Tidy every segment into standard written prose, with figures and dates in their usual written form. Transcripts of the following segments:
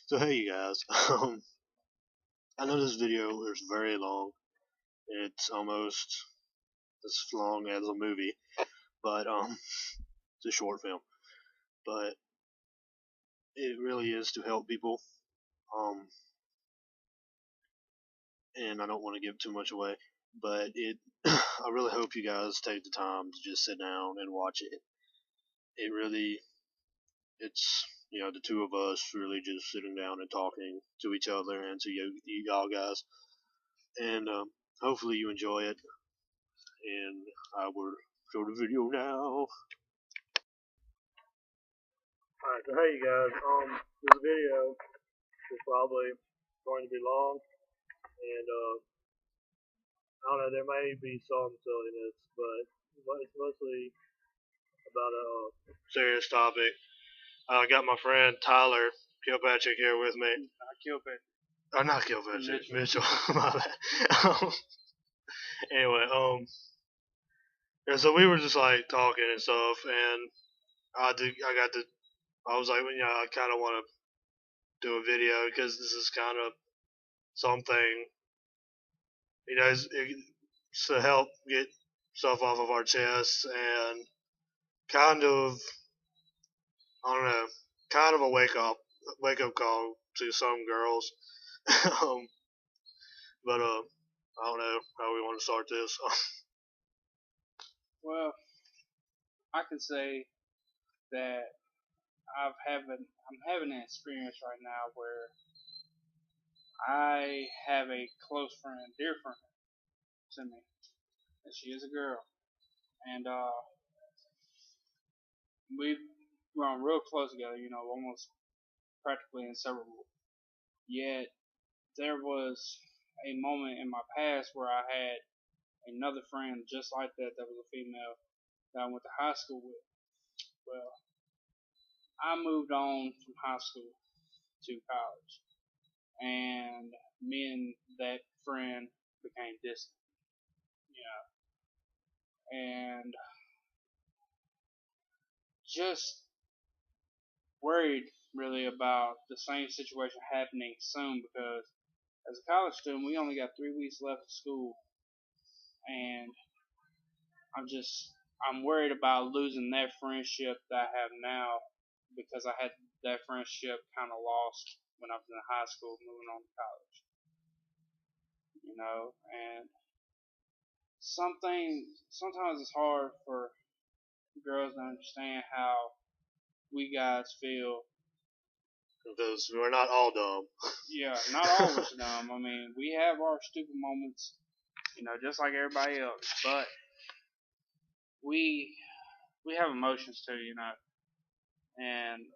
So hey you guys, I know this video is very long. It's almost as long as a movie, but it's a short film. But it really is to help people. Um, and I don't want to give too much away, but I really hope you guys take the time to just sit down and watch it. It really, it's the two of us really just sitting down and talking to each other and to y'all guys, and hopefully you enjoy it. And I will show the video now. Alright, so hey you guys, this video is probably going to be long, and I don't know, there may be some silliness, but it's mostly about a serious topic. I got my friend Tyler Kilpatrick here with me. Not Kilpatrick. Oh, not Kilpatrick. Mitchell. My bad. Anyway, yeah, so we were just like talking and stuff, and I was like, I kind of want to do a video because this is kind of something, it's to help get stuff off of our chests and kind of, I don't know, kind of a wake up call to some girls. um, but I don't know how we want to start this. Well, I can say that I'm having an experience right now where I have a close friend, dear friend, to me, and she is a girl, and we've grown real close together. Almost practically inseparable. Yet there was a moment in my past where I had another friend just like that, that was a female that I went to high school with. Well, I moved on from high school to college, and me and that friend became distant. And just worried really about the same situation happening soon because as a college student, we only got 3 weeks left of school, and I'm worried about losing that friendship that I have now because I had that friendship kind of lost when I was in high school, moving on to college. And sometimes it's hard for girls to understand how we guys feel. Because we're not all dumb. Yeah, not all of us are dumb. I mean, we have our stupid moments, just like everybody else. But we have emotions too, and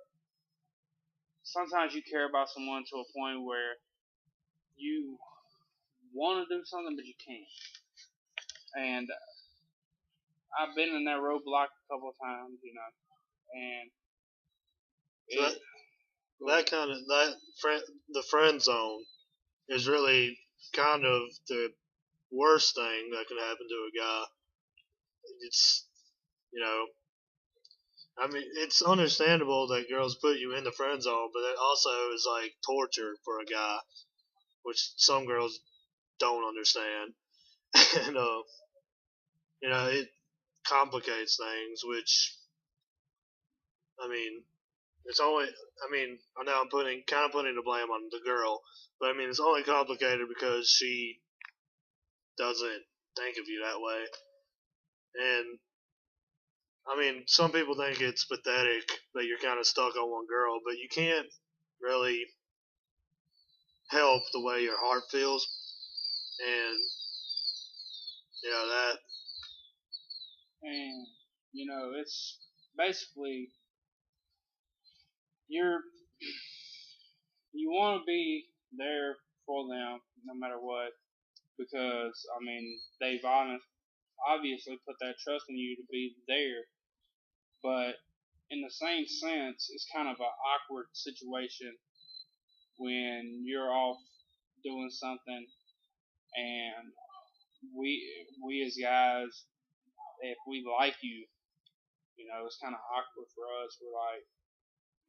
sometimes you care about someone to a point where you want to do something but you can't. And I've been in that roadblock a couple of times, and So the friend zone is really kind of the worst thing that can happen to a guy. It's you know, I mean, it's understandable that girls put you in the friend zone, but it also is like torture for a guy, which some girls don't understand, and it complicates things. Which I mean, it's only. I mean, I know I'm putting the blame on the girl, but I mean it's only complicated because she doesn't think of you that way. And I mean, some people think it's pathetic that you're kind of stuck on one girl, but you can't really help the way your heart feels. And that. And it's basically you're you want to be there for them no matter what, because I mean they've obviously put that trust in you to be there, but in the same sense, it's kind of an awkward situation when you're off doing something, and we as guys, if we like you, it's kind of awkward for us. We're like,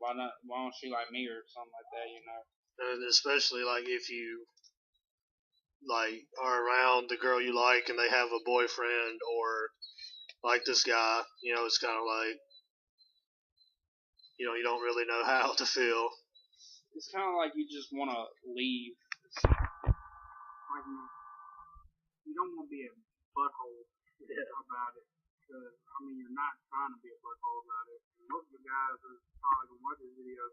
why not? Why don't she like me or something like that? You know. And especially like if you like are around the girl you like and they have a boyfriend or like this guy, it's kind of like you don't really know how to feel. It's kind of like you just want to leave. Like you don't want to be a butthole about it. Because, I mean, you're not trying to be a butthole about it. And most of the guys that are probably going to watch this video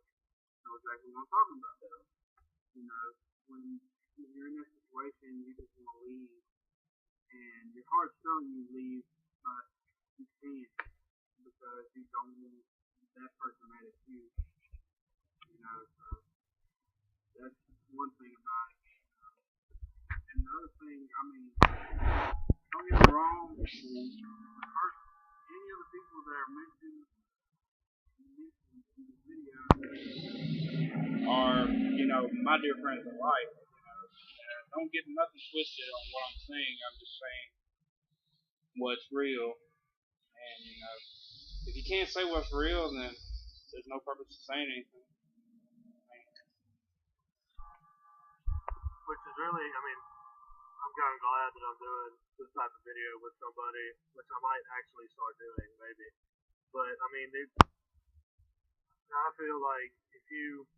know exactly what I'm talking about. You know, when you're in that situation, you just want to leave. And your heart's telling you to leave, but you can't because you don't want that person mad at you. You know, so that's one thing about it. And the other thing, I mean, don't get me wrong, any of the people that are mentioned in this video are, my dear friends in life. Don't get nothing twisted on what I'm saying. I'm just saying what's real. And, if you can't say what's real, then there's no purpose to saying anything. Which is really, I mean, I'm kind of glad that I'm doing this type of video with somebody, which I might actually start doing, maybe. But, I mean, I feel like if you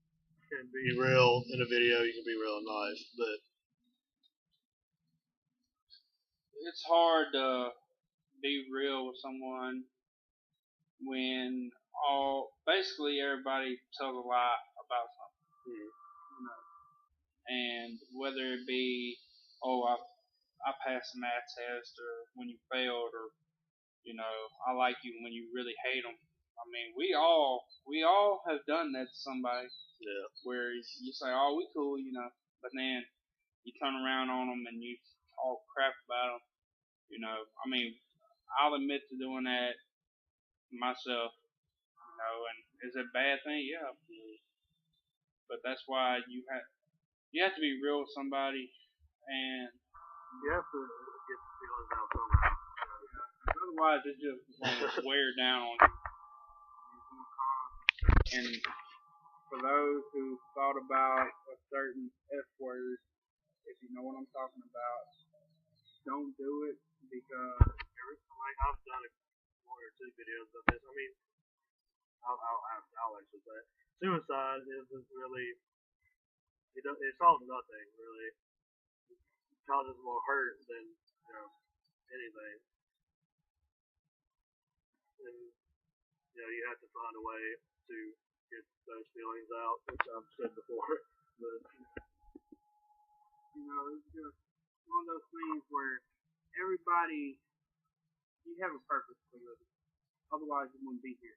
can be real in a video, you can be real in life. But it's hard to be real with someone when basically everybody tells a lie about something. And whether it be, I passed the math test, or when you failed, or I like you when you really hate them. I mean, we all have done that to somebody. Yeah. Where you say, "Oh, we cool," but then you turn around on them and you talk crap about them. I mean, I'll admit to doing that myself. And is it a bad thing? Yeah. But that's why you have to be real with somebody, and you have to get the feelings out somehow. Otherwise, it just won't wear down on you. And for those who thought about a certain F word, if you know what I'm talking about, don't do it because like I've done one or two videos of this. I mean, I'll actually say suicide isn't really. It solves nothing really. It causes more hurt than anything. And you have to find a way to get those feelings out, which I've said before. But it's just one of those things where everybody, you have a purpose for living. Otherwise, you wouldn't be here.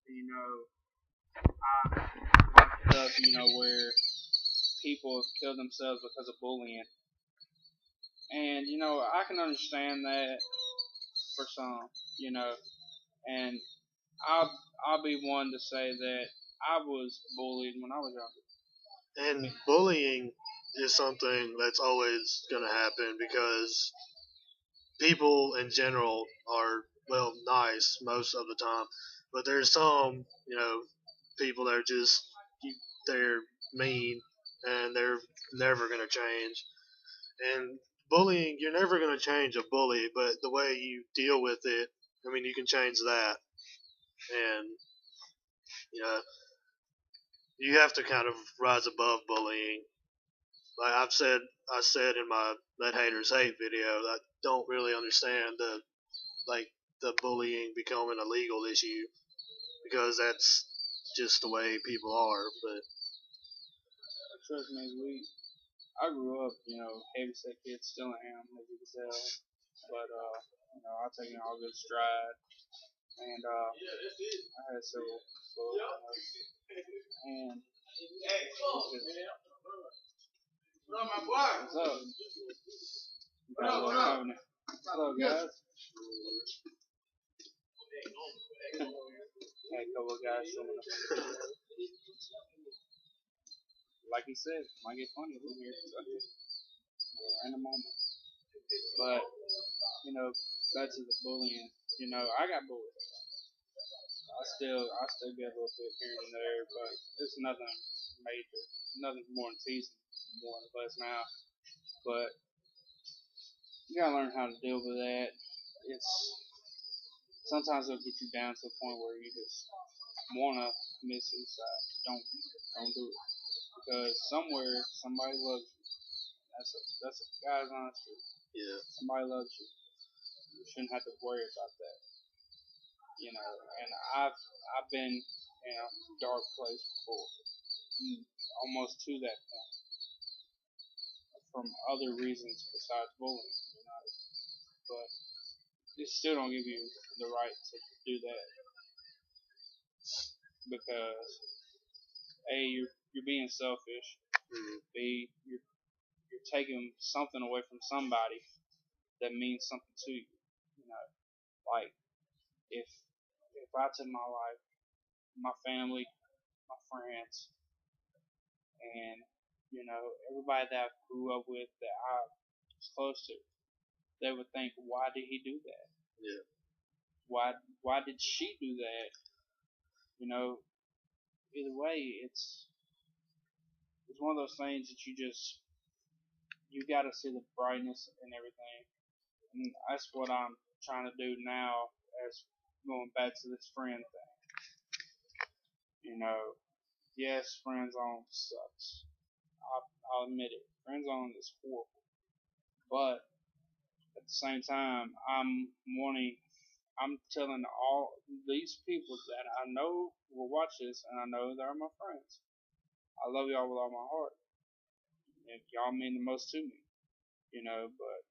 I watch stuff, where people kill themselves because of bullying. And, I can understand that for some, and I'll be one to say that I was bullied when I was younger. And bullying is something that's always going to happen because people in general are, well, nice most of the time. But there's some, people that are just, they're mean and they're never going to change. And bullying, you're never going to change a bully, but the way you deal with it, I mean, you can change that. And, you have to kind of rise above bullying. Like I said in my Let Haters Hate video, I don't really understand the bullying becoming a legal issue because that's just the way people are. But trust me, I grew up, heavy set kid, still am, as you can tell. But I take it all good stride. And I had several books. And what's up? What's up, guys? Had a couple of guys showing up. Like he said, might get funny in here in a moment. But back to the bullying. I got bullied. I still get a little bit here and there, but it's nothing major, nothing more than teasing more or less now. But you gotta learn how to deal with that. It's sometimes it'll get you down to a point where you just wanna commit suicide. Don't do it because somewhere somebody loves you. That's a guy's honest truth. Yeah. Somebody loves you. You shouldn't have to worry about that. And I've been in a dark place before, almost to that point, from other reasons besides bullying. But it still don't give you the right to do that because A, you're being selfish. B, you're taking something away from somebody that means something to you. Like if I took my life, my family, my friends, and everybody that I grew up with that I was close to, they would think, why did he do that? Yeah. Why did she do that? Either way, it's one of those things that you got to see the brightness and everything, and that's what I'm trying to do now. As going back to this friend thing, yes, friend zone sucks. I'll admit it. Friend zone is horrible, but at the same time, I'm telling all these people that I know will watch this, and I know they're my friends. I love y'all with all my heart. And y'all mean the most to me, but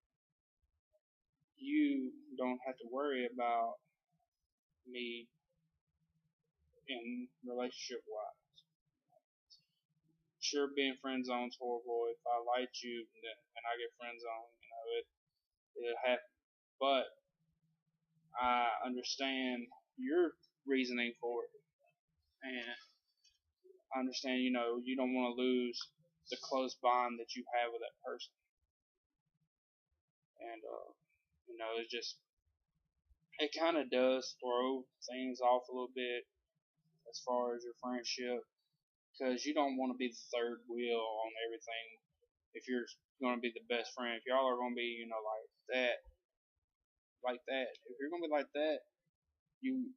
you don't have to worry about me in relationship wise. Sure, being friend zone's horrible. If I like you and I get friend zone, it'll happen. But I understand your reasoning for it, and I understand, you don't want to lose the close bond that you have with that person, and it kind of does throw things off a little bit as far as your friendship, because you don't want to be the third wheel on everything. If you're going to be the best friend, if y'all are going to be, like that, if you're going to be like that, you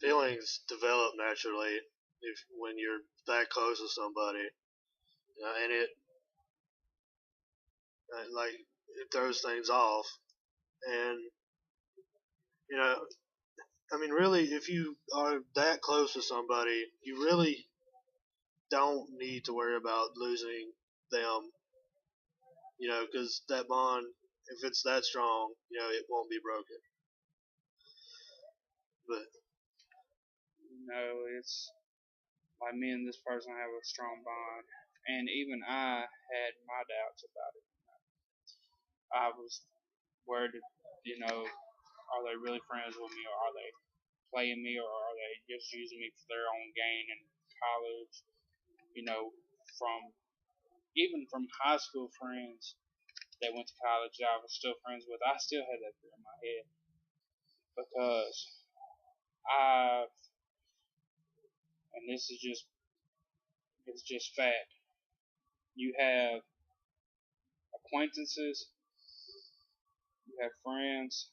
feelings develop naturally when you're that close to somebody, and it throws things off. And I mean, really, if you are that close to somebody, you really don't need to worry about losing them, because that bond, if it's that strong, it won't be broken. But it's like me and this person have a strong bond, and even I had my doubts about it. I was worried, are they really friends with me, or are they playing me, or are they just using me for their own gain in college? From high school friends that went to college that I was still friends with, I still had that fear in my head because and this is it's just fact. You have acquaintances, you have friends,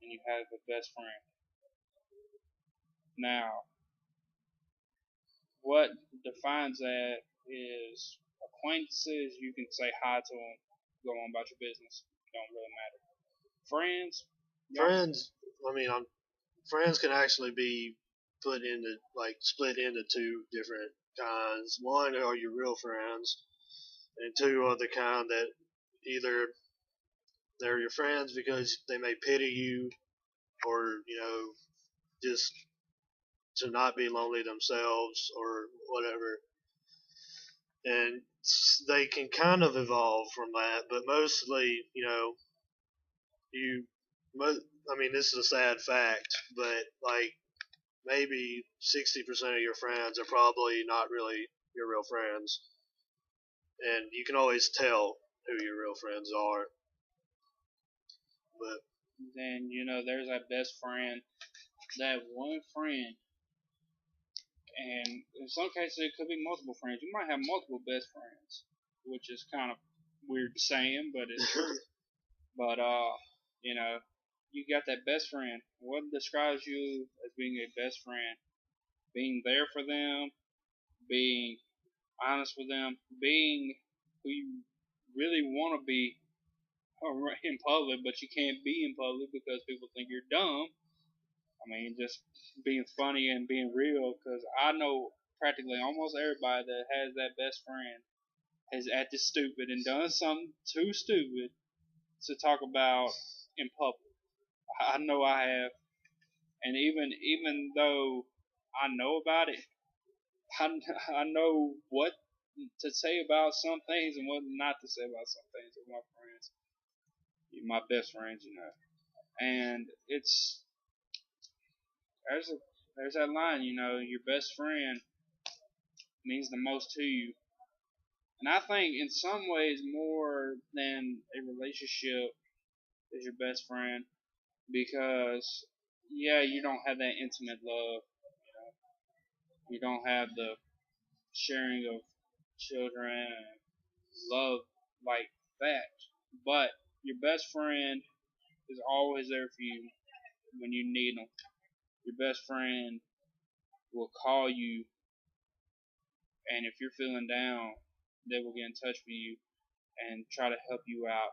and you have a best friend. Now, what defines that is acquaintances. You can say hi to them, go on about your business. Don't really matter. Friends, friends can actually be split into two different kinds. One are your real friends, and two are the kind that either they're your friends because they may pity you, or just to not be lonely themselves or whatever. And they can kind of evolve from that, but mostly, this is a sad fact, but maybe 60% of your friends are probably not really your real friends, and you can always tell who your real friends are. But then there's that best friend that one friend, and in some cases it could be multiple friends. You might have multiple best friends, which is kind of weird saying, but it's true. But you know, you got that best friend. What describes you as being a best friend? Being there for them, being honest with them, being who you really want to be in public, but you can't be in public because people think you're dumb. I mean, just being funny and being real, because I know practically almost everybody that has that best friend has acted stupid and done something too stupid to talk about in public. I know I have, and even though I know about it, I, I know what to say about some things and what not to say about some things with my friends, my best friends, And it's there's a there's that line, your best friend means the most to you. And I think in some ways more than a relationship is your best friend because yeah, you don't have that intimate love. You don't have the sharing of children and love like that. But your best friend is always there for you when you need them. Your best friend will call you, and if you're feeling down, they will get in touch with you and try to help you out.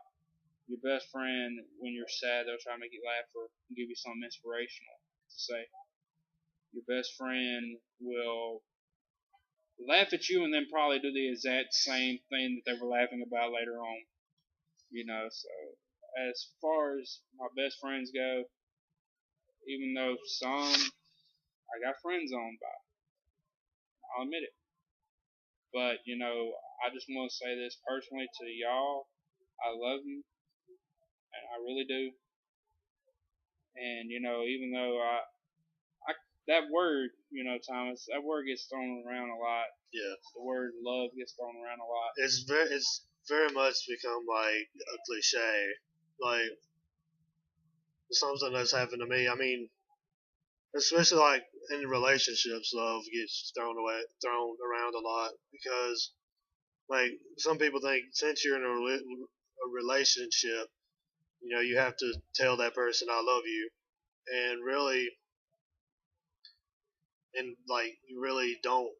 Your best friend, when you're sad, they'll try to make you laugh or give you something inspirational to say. Your best friend will laugh at you and then probably do the exact same thing that they were laughing about later on. So as far as my best friends go, even though some I got friend zoned by, I'll admit it. But, I just want to say this personally to y'all. I love you, and I really do. And, even though that word, Thomas, that word gets thrown around a lot. Yeah. The word love gets thrown around a lot. It's very much become like a cliche. Like something that's happened to me. I mean, especially like in relationships, love gets thrown around a lot because like some people think since you're in a relationship, you have to tell that person I love you, and really, and like you really don't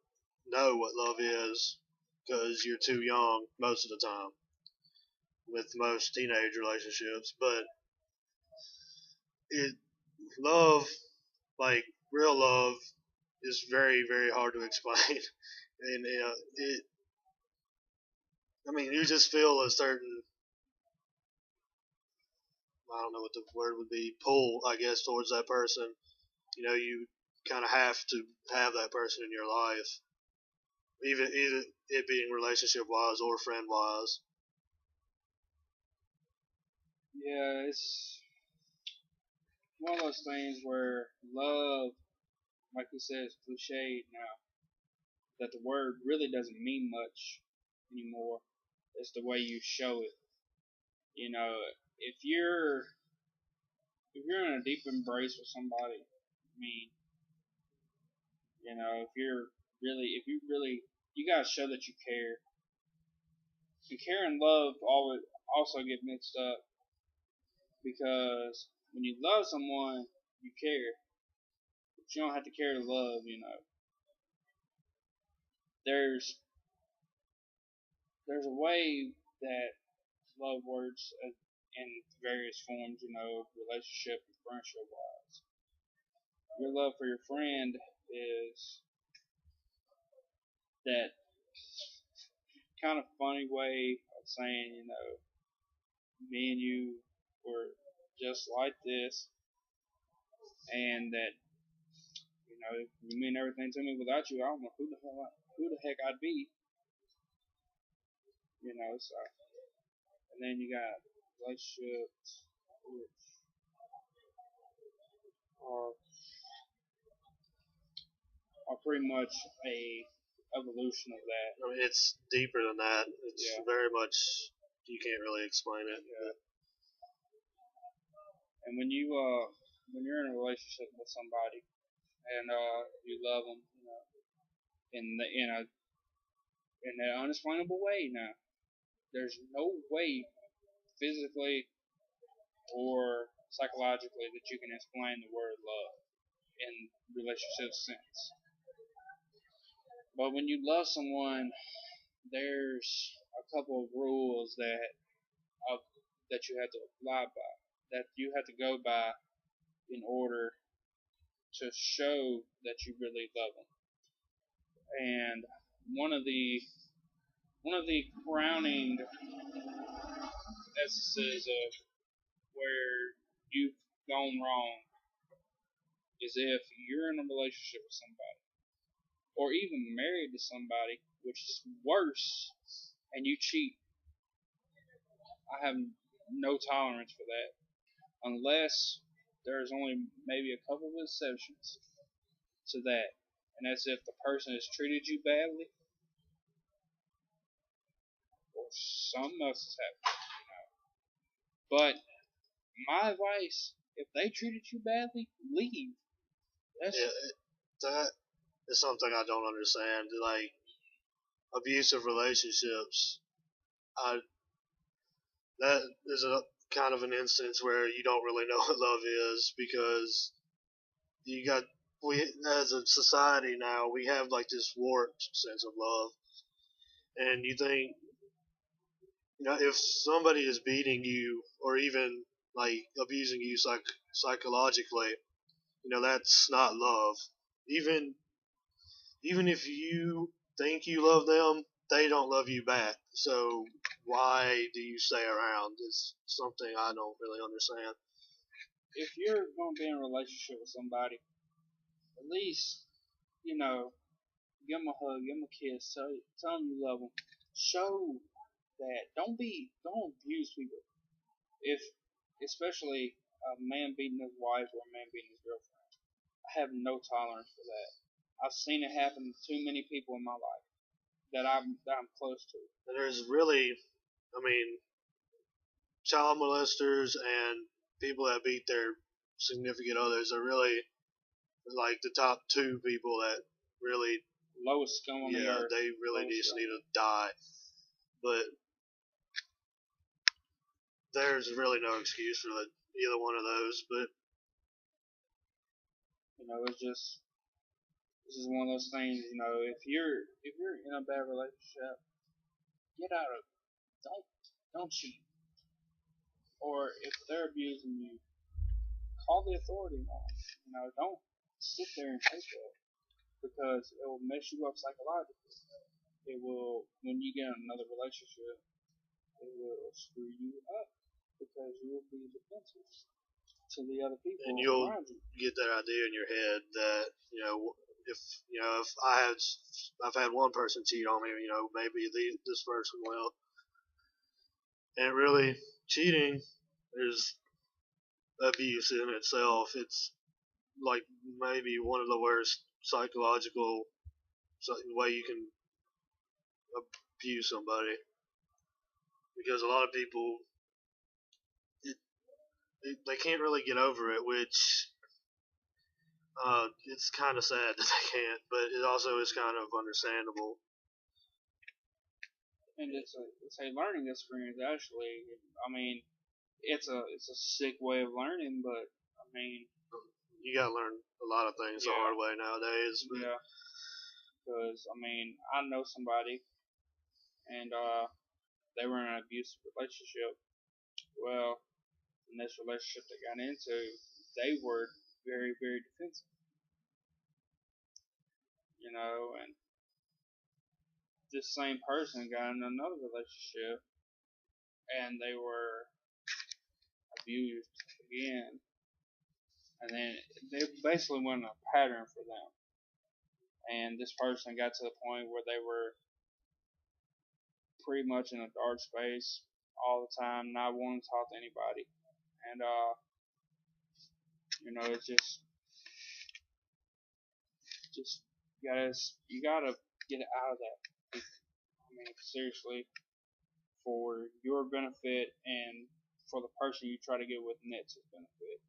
know what love is because you're too young most of the time with most teenage relationships. But it love, like real love, is very very hard to explain, and it. I mean, you just feel a certain, I don't know what the word would be, pull, I guess, towards that person. You kind of have to have that person in your life, either it being relationship wise or friend wise. Yeah, it's one of those things where love, like you said, is cliche now. That the word really doesn't mean much anymore. It's the way you show it. If you're in a deep embrace with somebody, I mean, if you really, you gotta show that you care. And care and love always also get mixed up because when you love someone, you care, but you don't have to care to love. There's there's a way that love works in various forms. Relationship and friendship wise. Your love for your friend is that kind of funny way of saying, me and you were just like this, and that, you mean everything to me. Without you, I don't know who the heck I'd be. So and then you got relationships, which are pretty much a evolution of that. I mean, it's deeper than that. It's very much, you can't really explain it. Yeah. And when you when you're in a relationship with somebody and you love them, you know, in an unexplainable way. Now, there's no way physically or psychologically that you can explain the word love in relationship sense. But when you love someone, there's a couple of rules uh, that you have to abide by, that you have to go by in order to show that you really love them. And one of the crowning essences of where you've gone wrong is if you're in a relationship with somebody, or even married to somebody, which is worse, and you cheat. I have no tolerance for that, unless there's only maybe a couple of exceptions to that, and that's if the person has treated you badly or something else has happened. But my advice, if they treated you badly, leave. Yeah, that is something I don't understand. Like abusive relationships, I that is a kind of an instance where you don't really know what love is, because you got we as a society now we have like this warped sense of love, and you think, if somebody is beating you or even like abusing you psychologically, that's not love. Even even if you think you love them, they don't love you back. So why do you stay around? Is something I don't really understand. If you're going to be in a relationship with somebody, at least, you know, give them a hug, give them a kiss, tell them you love them. Show that. Don't abuse people. If, especially a man beating his wife or a man beating his girlfriend, I have no tolerance for that. I've seen it happen to too many people in my life that I'm close to. And there's really, I mean, child molesters and people that beat their significant others are really like the top two people that really, Lowest scum on the earth. they really just need to die. But there's really no excuse for either one of those. But it's just, this is one of those things. If you're in a bad relationship, get out of it. Don't cheat. Or if they're abusing you, call the authorities on them. Don't sit there and take that, because it will mess you up psychologically. It will, when you get in another relationship, it will screw you up, because you will be defensive to the other people and you'll around you. get that idea in your head that if I've had one person cheat on me, maybe this person will. And really, cheating is abuse in itself. It's like maybe one of the worst psychological way you can abuse somebody, because a lot of people they can't really get over it, which it's kind of sad that they can't, but it also is kind of understandable. And it's a learning experience, actually. I mean, it's a sick way of learning, but I mean, you gotta learn a lot of things the hard way nowadays. But. Yeah, because I mean, I know somebody, and they were in an abusive relationship. Well, in this relationship they got into, they were very, very defensive. And this same person got in another relationship, and they were abused again, and then they basically went in a pattern for them. And this person got to the point where they were pretty much in a dark space all the time, not wanting to talk to anybody. And it's just you gotta get out of that. I mean, seriously, for your benefit and for the person you try to get with Net's benefit.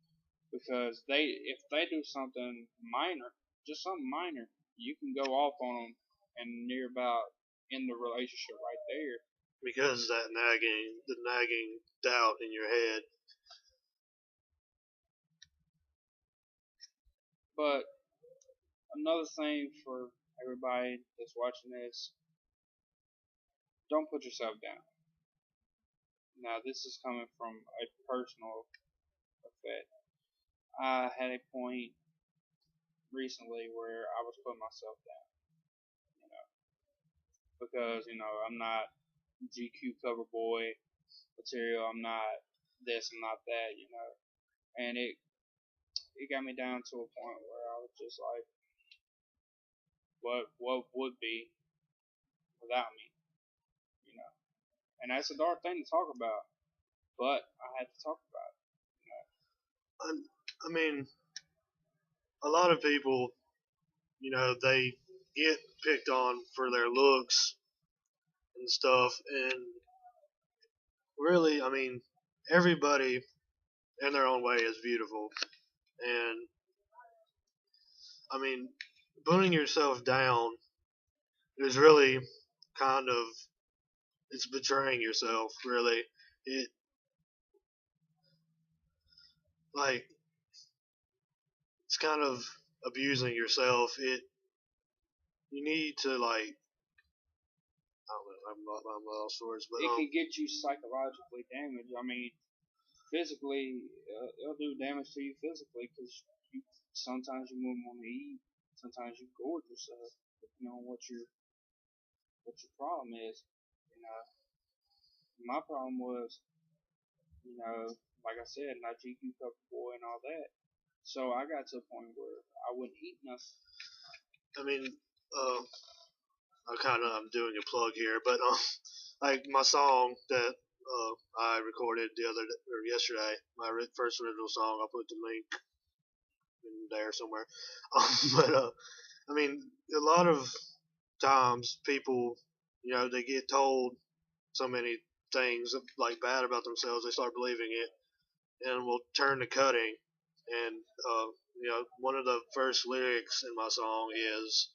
because if they do something minor, just something minor, you can go off on them and near about end the relationship right there. Because the nagging doubt in your head. But another thing for everybody that's watching this, don't put yourself down. Now, this is coming from a personal effect. I had a point recently where I was putting myself down, you know, because I'm not GQ cover boy material. I'm not this. I'm not that. And it got me down to a point where I was just like, what would be without me, you know? And that's a dark thing to talk about, but I had to talk about it. I mean, a lot of people, they get picked on for their looks and stuff, and really, I mean, everybody in their own way is beautiful, and I mean, putting yourself down is really kind of it's betraying yourself. Really, it like it's kind of abusing yourself. You need to like I don't know. I'm lost for words, but It can get you psychologically damaged. I mean, physically, it'll do damage to you physically because sometimes you wouldn't want to eat, sometimes you gorge yourself, depending on what your problem is. You know, my problem was, like I said, not GQ cover boy and all that. So I got to a point where I wouldn't eat nothing. I mean, I'm doing a plug here, but like my song that I recorded yesterday, my first original song. I'll put the link in there somewhere. But I mean, a lot of times people, they get told so many things like bad about themselves, they start believing it, and will turn to cutting. And one of the first lyrics in my song is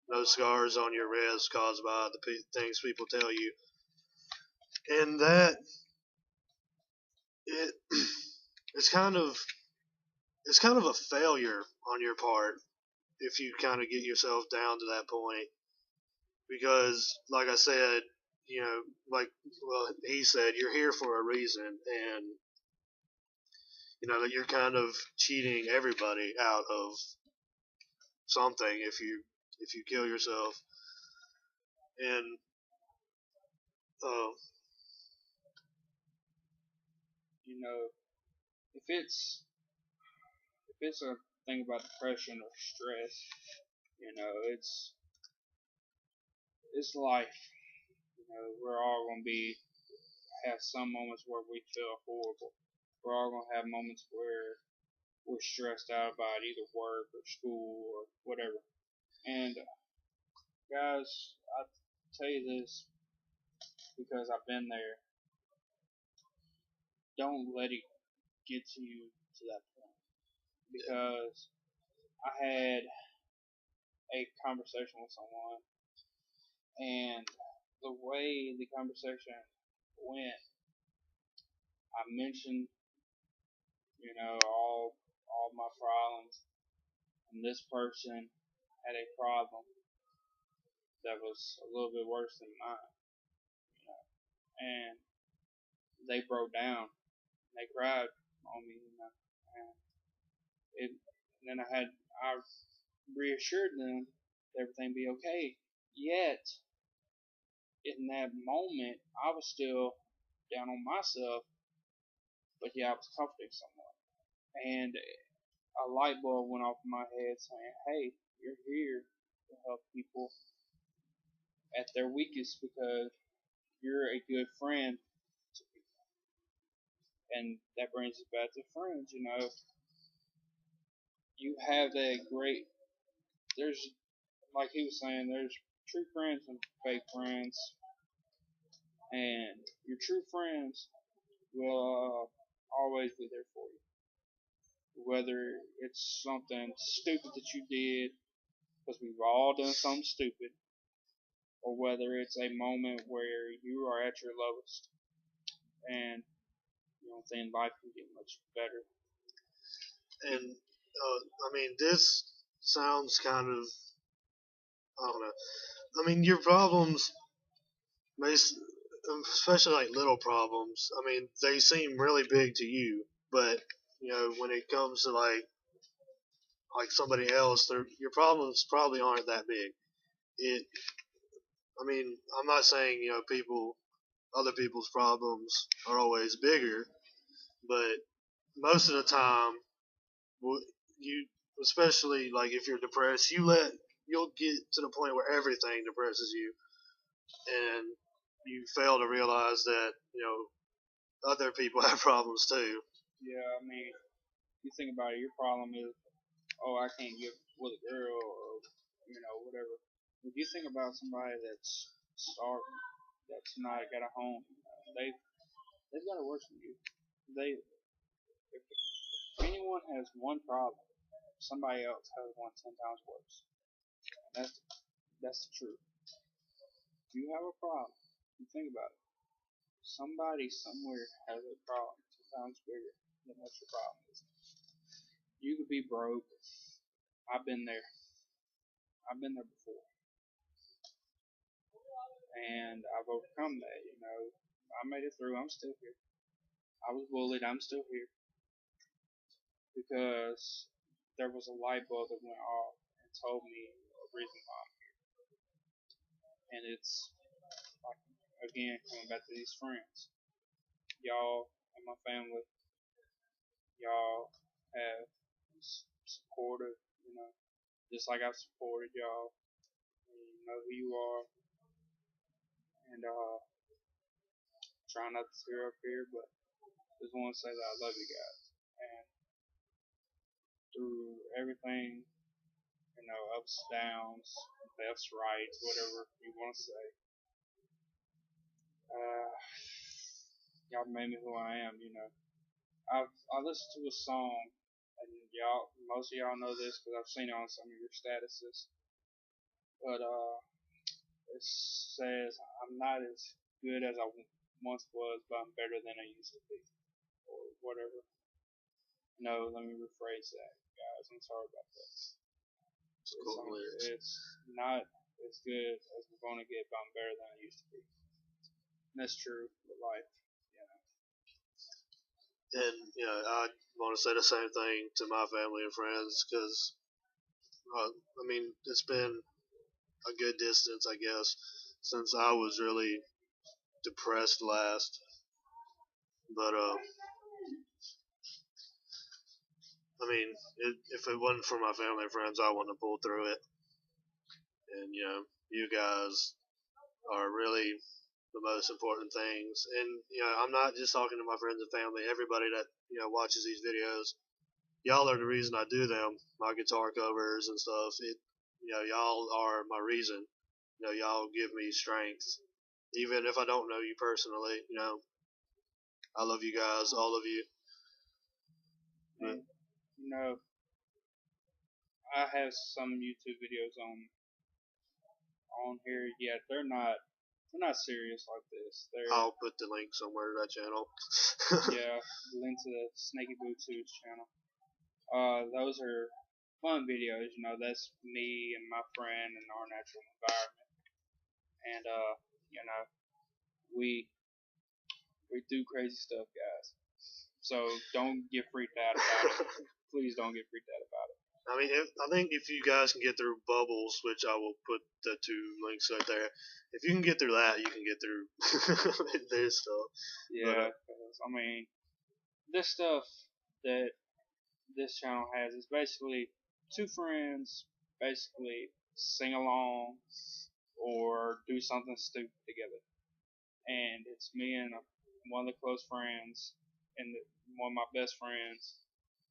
"No scars on your wrist caused by the things people tell you," and that it it's kind of a failure on your part if you kind of get yourself down to that point, because like I said, like he said, you're here for a reason, and that you're kind of cheating everybody out of something if you kill yourself. And uh, If it's a thing about depression or stress, it's life. We're all gonna have some moments where we feel horrible. We're all gonna have moments where we're stressed out about either work or school or whatever. And guys, I tell you this because I've been there. Don't let it get to you to that point, because I had a conversation with someone, and the way the conversation went, I mentioned, all my problems, and this person had a problem that was a little bit worse than mine, and they broke down, they cried on me, and it, and then I reassured them that everything be okay. Yet in that moment, I was still down on myself, but yeah, I was comforting someone. And a light bulb went off in my head saying, hey, you're here to help people at their weakest because you're a good friend to people. And that brings us back to friends, You have that great, there's, like he was saying, there's true friends and fake friends. And your true friends will always be there for you. whether it's something stupid that you did, because we've all done something stupid, or whether it's a moment where you are at your lowest, and you know what I'm saying, life can get much better. And I mean, this sounds kind of, I don't know. I mean, your problems, especially like little problems. I mean, they seem really big to you, but you know, when it comes to like somebody else, your problems probably aren't that big. It. I mean, I'm not saying other people's problems are always bigger, but most of the time, you, especially like if you're depressed, you'll get to the point where everything depresses you, and you fail to realize that other people have problems too. Yeah, I mean, you think about it, your problem is, oh, I can't get with a girl, or whatever. If you think about somebody that's starving, that's not got a home, they've got it worse than you. If anyone has one problem, somebody else has one 10 times worse. That's the truth. If you have a problem, you think about it. Somebody somewhere has a problem 10 times bigger than what your problem is. You could be broke. I've been there. I've been there before. And I've overcome that, I made it through. I'm still here. I was bullied. I'm still here. Because there was a light bulb that went off and told me a reason why I'm here. And it's, like, again, coming back to these friends. Y'all and my family, y'all have supportive, just like I've supported y'all. And you know who you are. And try not to tear up here, but just want to say that I love you guys. And through everything, ups, downs, lefts, rights, whatever you want to say, y'all made me who I am. I listened to a song, and most of y'all know this because I've seen it on some of your statuses. But it says, "I'm not as good as I once was, but I'm better than I used to be," or whatever. No, let me rephrase that, guys. I'm sorry about that. It's not as good as we're going to get, but I'm better than I used to be. And that's true for life. And I want to say the same thing to my family and friends because, I mean, it's been a good distance, I guess, since I was really depressed last. But I mean, if it wasn't for my family and friends, I wouldn't have pulled through it. And you guys are really the most important things. And I'm not just talking to my friends and family. Everybody that watches these videos, y'all are the reason I do them. My guitar covers and stuff. Y'all are my reason. Y'all give me strength, even if I don't know you personally. I love you guys, all of you. And, I have some YouTube videos on here. Yeah, they're not serious like this. I'll put the link somewhere to that channel. Yeah, the link to the Snaky Boo 2's channel. Those are fun videos. That's me and my friend in our natural environment. And we do crazy stuff, guys. So don't get freaked out about it. Please don't get freaked out about it. I mean, I think if you guys can get through Bubbles, which I will put the 2 links right there, if you can get through that, you can get through this stuff. Yeah, I mean, this stuff that this channel has is basically 2 friends basically sing along or do something stupid together. And it's me and one of the close friends and one of my best friends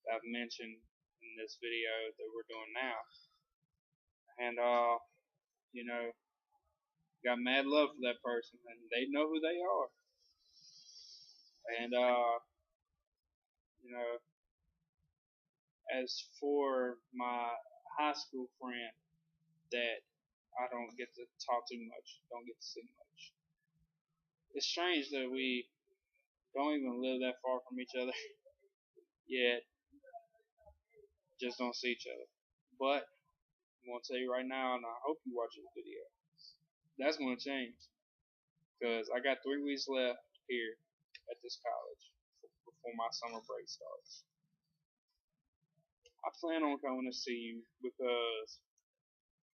that I've mentioned in this video that we're doing now. And got mad love for that person, and they know who they are. And as for my high school friend that I don't get to talk too much, don't get to see much. It's strange that we don't even live that far from each other, yet just don't see each other. But I'm gonna tell you right now, and I hope you watch this video. That's gonna change because I got 3 weeks left here at this college before my summer break starts. I plan on coming to see you because,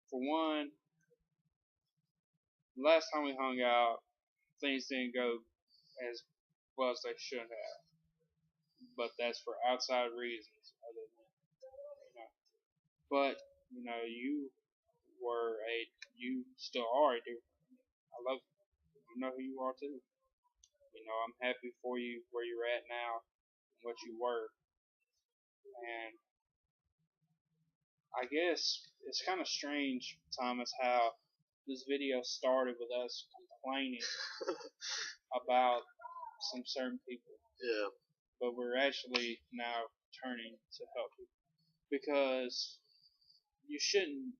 for one, last time we hung out, things didn't go as well as they should have. But that's for outside reasons, other than you know. But you still are a dear friend. I love you. You know who you are too. I'm happy for you where you're at now and what you were. And I guess it's kind of strange, Thomas, how this video started with us complaining about some certain people. Yeah. But we're actually now turning to help people. Because you shouldn't.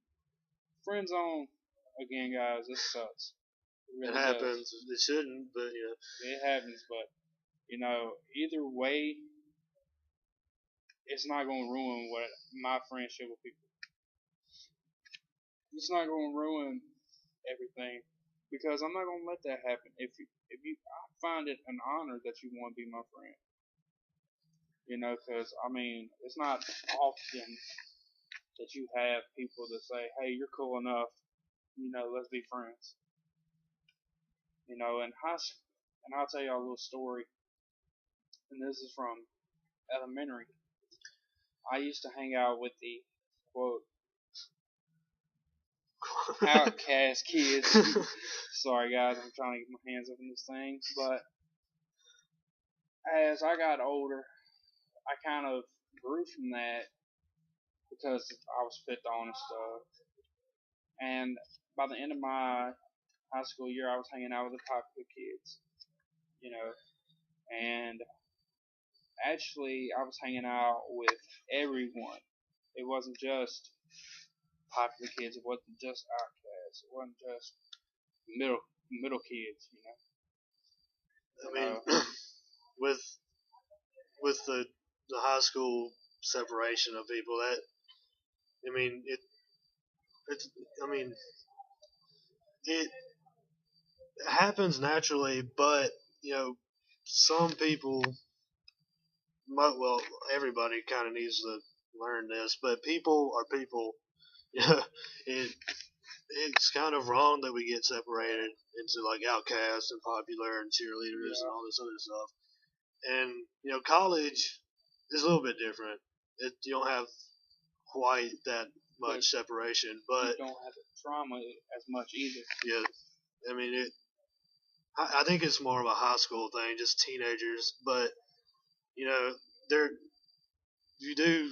Friend zone, again, guys, this sucks. It happens. Does. It shouldn't, but yeah. It happens, but, either way, it's not going to ruin what my friendship with people. It's not going to ruin everything because I'm not going to let that happen. If you, I find it an honor that you want to be my friend. Because it's not often that you have people that say, "Hey, you're cool enough. Let's be friends." And I'll tell you a little story. And this is from elementary. I used to hang out with the quote outcast kids. Sorry guys, I'm trying to get my hands up in this thing. But as I got older, I kind of grew from that because I was picked on and stuff. And by the end of my high school year, I was hanging out with the popular kids, and actually I was hanging out with everyone. It wasn't just popular kids. It wasn't just outcasts. It wasn't just middle kids. With the high school separation of people, it happens naturally, but some people, everybody kind of needs to learn this, but people are people. It's kind of wrong that we get separated into like outcasts and popular and cheerleaders and all this other stuff. And college is a little bit different. You don't have quite that much separation, but you don't have the trauma as much either. Yeah, I think it's more of a high school thing, just teenagers. But you do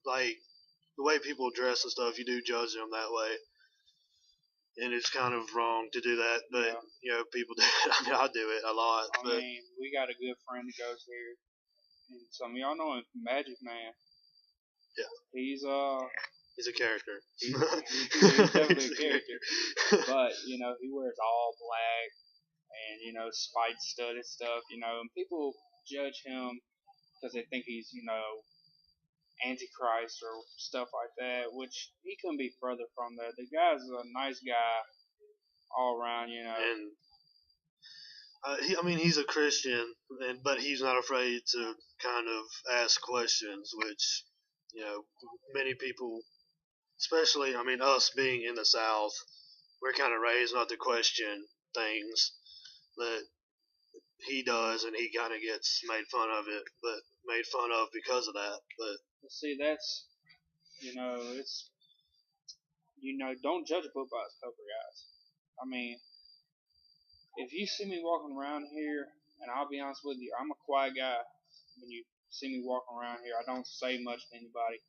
like the way people dress and stuff. You do judge them that way, and it's kind of wrong to do that. But people do it. I do it a lot. We got a good friend that goes here, and some of y'all know him, Magic Man. Yeah, he's a character. He's definitely a character. But he wears all black and spiked studded stuff. And people judge him because they think he's Antichrist or stuff like that, which he couldn't be further from that. The guy's a nice guy all around, And he's a Christian, but he's not afraid to kind of ask questions, which many people, especially us being in the South, we're kind of raised not to question things that he does, and he kind of gets made fun of it, but made fun of because of that. But see, that's it's don't judge a book by its cover, guys. If you see me walking around here, and I'll be honest with you, I'm a quiet guy. When you see me walking around here, I don't say much to anybody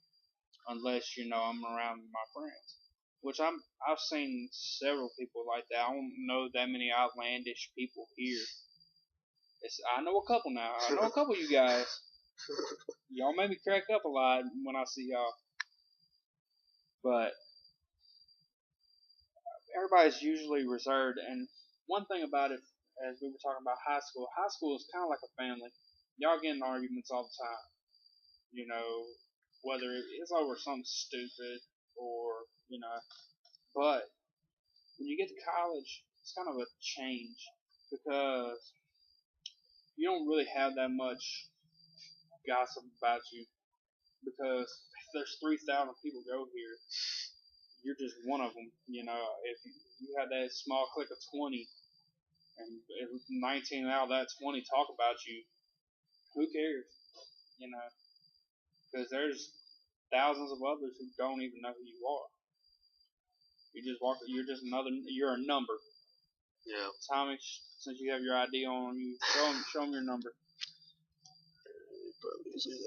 unless I'm around my friends. Which I've seen several people like that. I don't know that many outlandish people here. I know a couple now. I know a couple of you guys. Y'all make me crack up a lot when I see y'all. But everybody's usually reserved. And one thing about it, as we were talking about high school is kind of like a family. Y'all get in arguments all the time. You know, whether it's over something stupid or, but when you get to college, it's kind of a change because you don't really have that much gossip about you because if there's 3,000 people go here, you're just one of them. If you have that small clique of 20 and if 19 out of that 20 talk about you, who cares? Because there's thousands of others who don't even know who you are. You're just another. You're a number. Yeah. Tommy, since you have your ID on you, show them your number.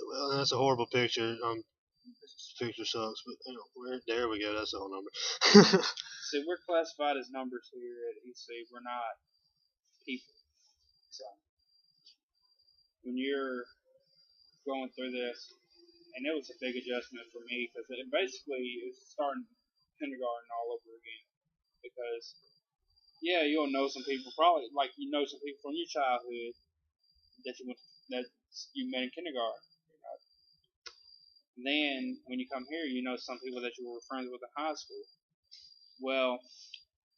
Well, that's a horrible picture. This picture sucks, but there we go. That's the whole number. See, we're classified as numbers here at EC. We're not people. So when you're going through this, and it was a big adjustment for me because it basically is starting kindergarten all over again. Because you'll know some people, probably like some people from your childhood that you met in kindergarten. And then when you come here, some people that you were friends with in high school. Well,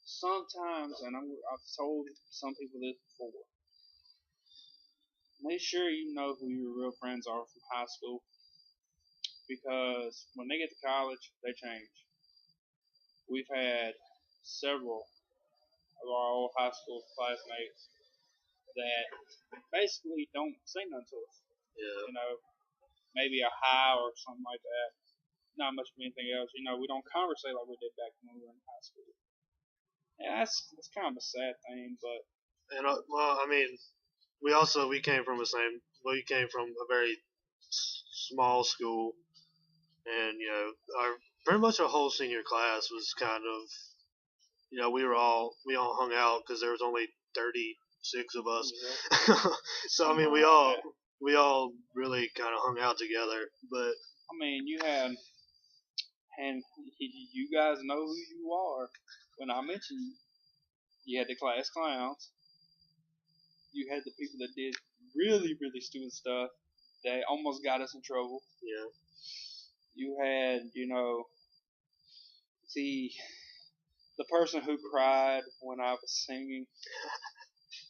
sometimes, and I've told some people this before, make sure you know who your real friends are from high school, because when they get to college, they change. We've had several of our old high school classmates that basically don't say nothing to us. Yeah. Maybe a hi or something like that. Not much of anything else. We don't conversate like we did back when we were in high school. Yeah, that's kind of a sad thing, but. And we came from we came from a very small school, and pretty much our whole senior class was kind of, we all hung out because there was only 36 of us. Mm-hmm. So we all really kind of hung out together. But you had, and you guys know who you are. When I mentioned you had the class clowns, you had the people that did really, really stupid stuff that almost got us in trouble. Yeah. You had, the person who cried when I was singing.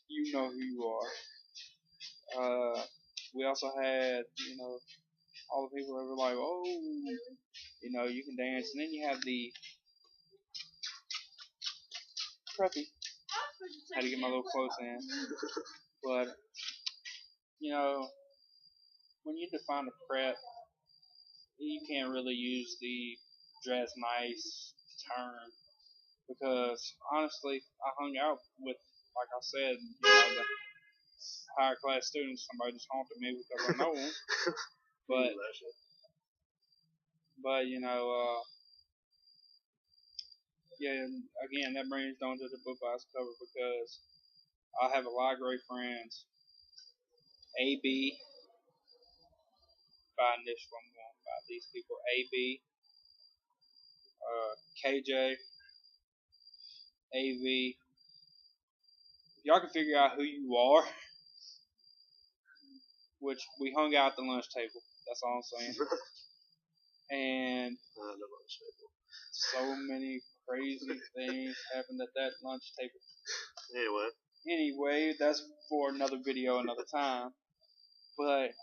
You know who you are. We also had, all the people that were like, oh, you can dance. And then you have the preppy. Had to get my little close in. But, when you define a prep, you can't really use the dress nice term. Because, honestly, I hung out with, like I said, the higher class students. Somebody just haunted me because I know them. But again, that brings don't judge a book by its cover, because I have a lot of great friends. AB, by initial, I'm going by these people. AB, KJ, AV. If y'all can figure out who you are, which we hung out at the lunch table. That's all I'm saying. And so many crazy things happened at that lunch table. Anyway, that's for another video, another time. But,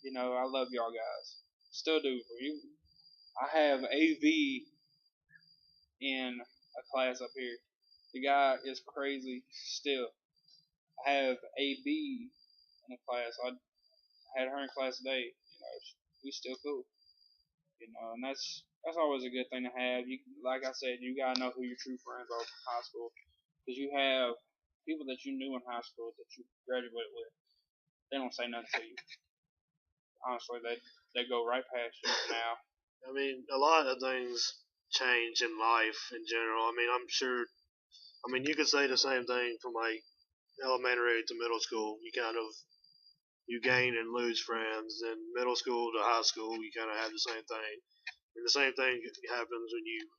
I love y'all guys. Still do. I have AV in a class up here. The guy is crazy still. I have AB in a class. I had her in class today. We still cool. And that's always a good thing to have. Like I said, you gotta know who your true friends are from high school, because you have people that you knew in high school that you graduated with. They don't say nothing to you. Honestly, they go right past you now. A lot of things change in life in general. I'm sure. You could say the same thing from like elementary to middle school. You kind of you gain and lose friends. In middle school to high school, you kind of have the same thing. And the same thing happens when you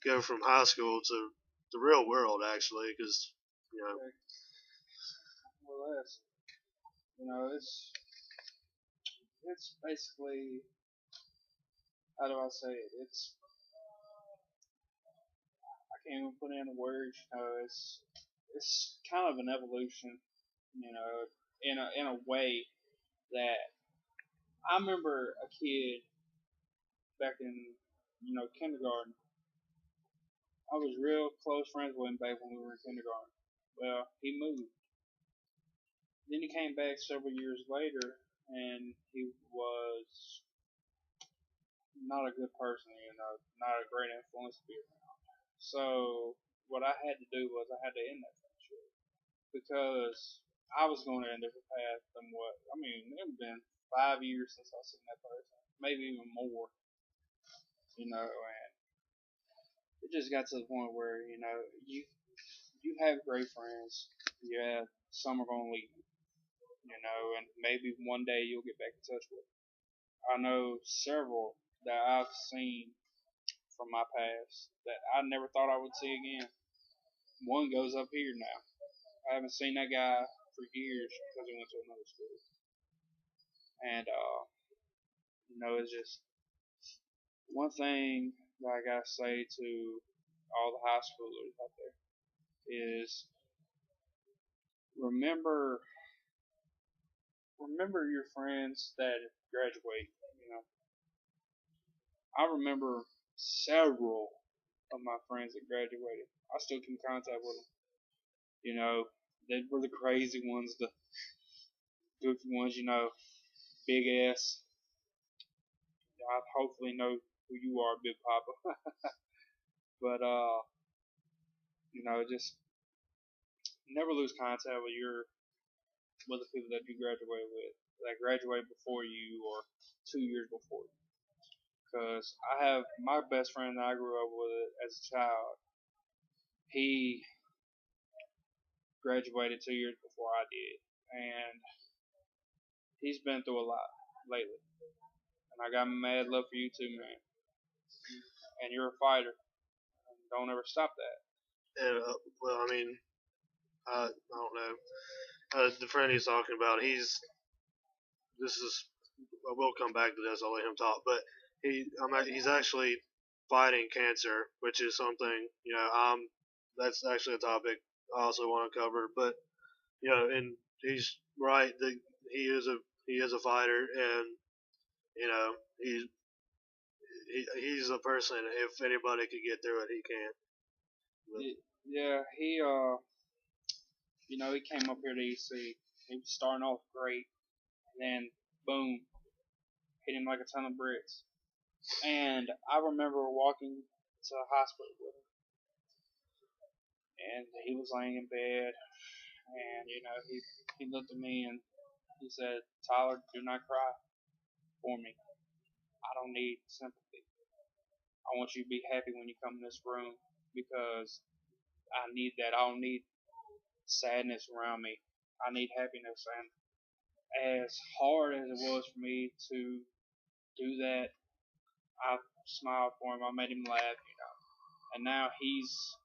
go from high school to the real world, actually, because you know. Well, it's basically, how do I say it? I can't even put it into words. It's kind of an evolution, in a way that I remember a kid back in kindergarten. I was real close friends with him back when we were in kindergarten. Well, he moved. Then he came back several years later, and he was not a good person, not a great influence to be around. So what I had to do was I had to end that friendship because I was going in a different path than what I mean. It's been 5 years since I seen that person, maybe even more, and it just got to the point where you have great friends. Yeah, some are gonna leave, and maybe one day you'll get back in touch with. I know several that I've seen from my past that I never thought I would see again. One goes up here now. I haven't seen that guy for years because he went to another school. And it's just one thing that I gotta say to all the high schoolers out there is remember your friends that graduate. I remember several of my friends that graduated. I still keep in contact with them. They were the crazy ones, the goofy ones, Big S. I hopefully know who you are, Big Papa. But just never lose contact with the people that you graduate with, that graduate before you or 2 years before you. Because I have my best friend that I grew up with as a child. He graduated 2 years before I did, and he's been through a lot lately. And I got mad love for you too, man. And you're a fighter. Don't ever stop that. And well, I mean, I don't know. The friend he's talking about, this is. I will come back to this. I'll let him talk, but he's actually fighting cancer, which is something that's actually a topic I also want to cover. But and he's right that he is a fighter, and he's he's a person. If anybody could get through it, he can. But, yeah, he came up here to EC. He was starting off great, and then boom, hit him like a ton of bricks. And I remember walking to the hospital with him, and he was laying in bed, and he looked at me and he said, "Tyler, do not cry for me. I don't need sympathy. I want you to be happy when you come in this room because I need that. I don't need sadness around me. I need happiness." And as hard as it was for me to do that, I smiled for him. I made him laugh, And now he's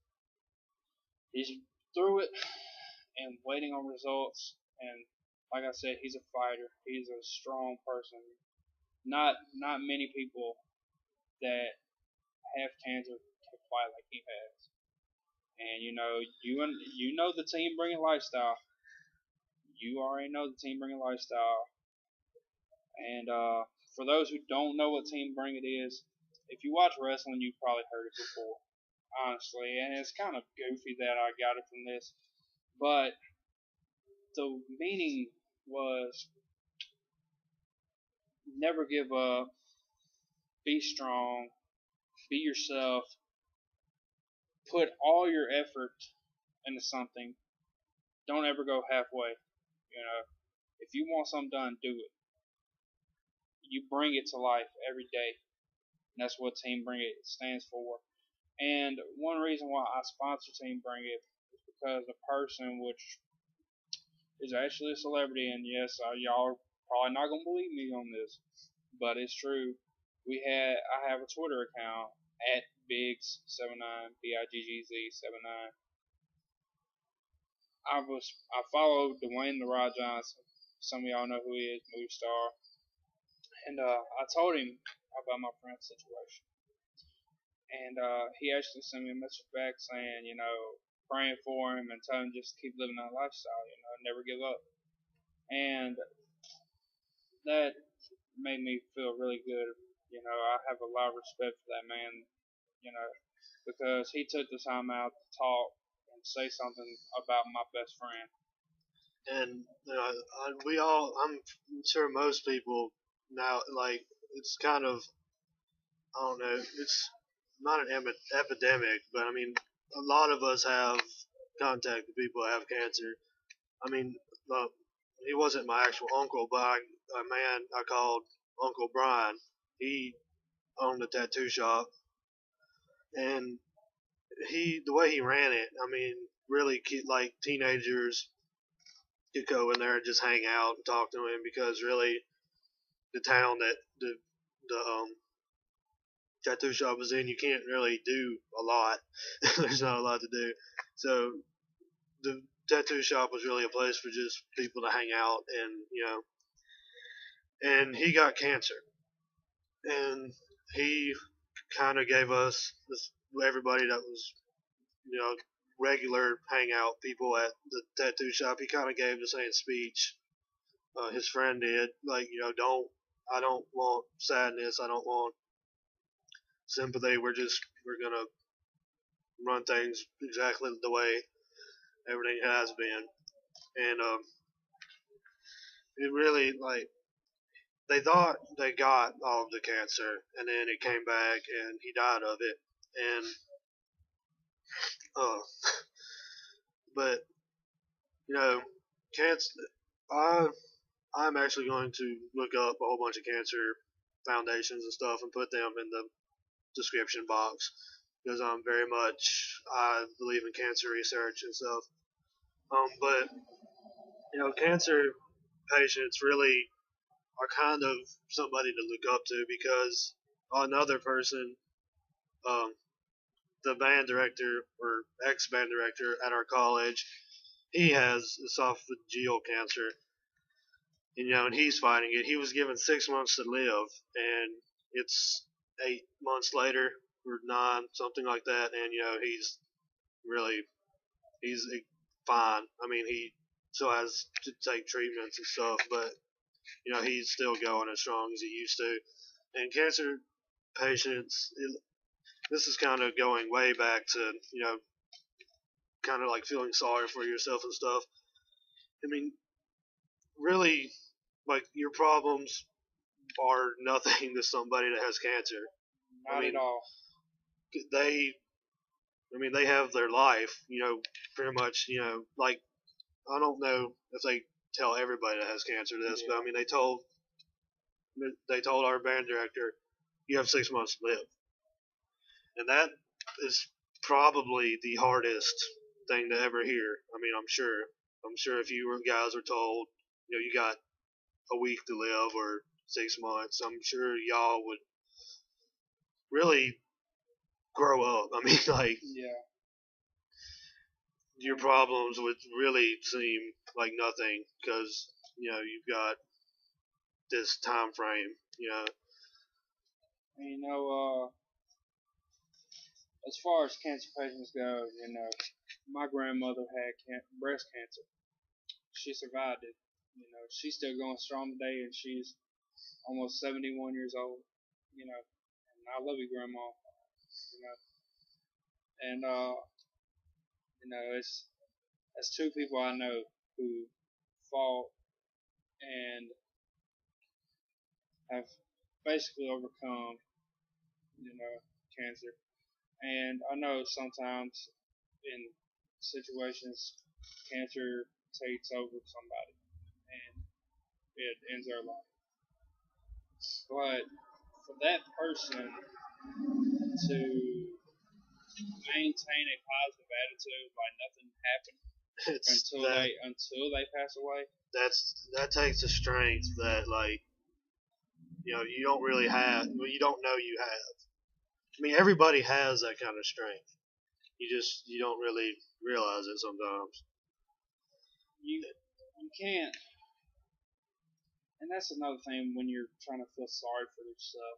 through it and waiting on results. And like I said, he's a fighter. He's a strong person. Not many people that have cancer can fight like he has. And you know the team bringing lifestyle. You already know the team bringing lifestyle. And for those who don't know what team bring it is, if you watch wrestling, you've probably heard it before, honestly. And it's kind of goofy that I got it from this, but the meaning was never give up, be strong, be yourself, put all your effort into something. Don't ever go halfway. If you want something done, do it. You bring it to life every day. And that's what Team Bring It stands for. And one reason why I sponsor Team Bring It is because the person, which is actually a celebrity, and yes, y'all are probably not gonna believe me on this, but it's true. I have a Twitter account at Biggs79 BIGGZ79. I followed Dwayne the Rock Johnson. Some of y'all know who he is, movie star, and I told him about my friend's situation, and he actually sent me a message back saying, praying for him and telling him just to keep living that lifestyle, never give up, and that made me feel really good. I have a lot of respect for that man, you know, because he took the time out to talk and say something about my best friend. And I'm sure most people now, like, it's kind of, I don't know, it's not an epidemic, but I mean, a lot of us have contacted people that have cancer. I mean, uh, he wasn't my actual uncle, but a man I called Uncle Brian. He owned a tattoo shop, and the way he ran it, I mean, really, like, teenagers could go in there and just hang out and talk to him, because really the town that the tattoo shop was in, you can't really do a lot. There's not a lot to do. So the tattoo shop was really a place for just people to hang out, and he got cancer, and he kind of gave us everybody that was, regular hangout people at the tattoo shop. He kind of gave the same speech his friend did, like, I don't want sadness, I don't want sympathy. We're gonna run things exactly the way everything has been, and it really, like, they thought they got all of the cancer, and then it came back, and he died of it, and uh, but cancer. I I'm actually going to look up a whole bunch of cancer foundations and stuff and put them in the description box, because I believe in cancer research and stuff. But cancer patients really are kind of somebody to look up to, because another person, um, the band director or ex band director at our college, he has esophageal cancer, and he's fighting it. He was given 6 months to live, and it's 8 months later, or 9, something like that, and really he's fine. I mean, he still has to take treatments and stuff, but he's still going as strong as he used to. And cancer patients, this is kind of going way back to kind of like feeling sorry for yourself and stuff. I mean, really, like, your problems are nothing to somebody that has cancer. Not at all. They, they have their life, pretty much, like, I don't know if they tell everybody that has cancer this, but I mean, they told our band director, you have 6 months to live, and that is probably the hardest thing to ever hear. I mean, I'm sure if you guys were told, you got a week to live or 6 months, I'm sure y'all would really grow up. I mean, like, yeah, your problems would really seem like nothing, because you've got this time frame. as far as cancer patients go, my grandmother had breast cancer. She survived it. She's still going strong today, and she's almost 71 years old. And I love you, Grandma. You know, and it's two people I know who fought and have basically overcome, cancer. And I know sometimes in situations, cancer takes over somebody and it ends their life. But for that person to maintain a positive attitude like nothing happened, It's until they pass away. that takes a strength that, like, you don't really have. Well, you don't know you have. I mean, everybody has that kind of strength. You don't really realize it sometimes. You can't, and that's another thing when you're trying to feel sorry for yourself.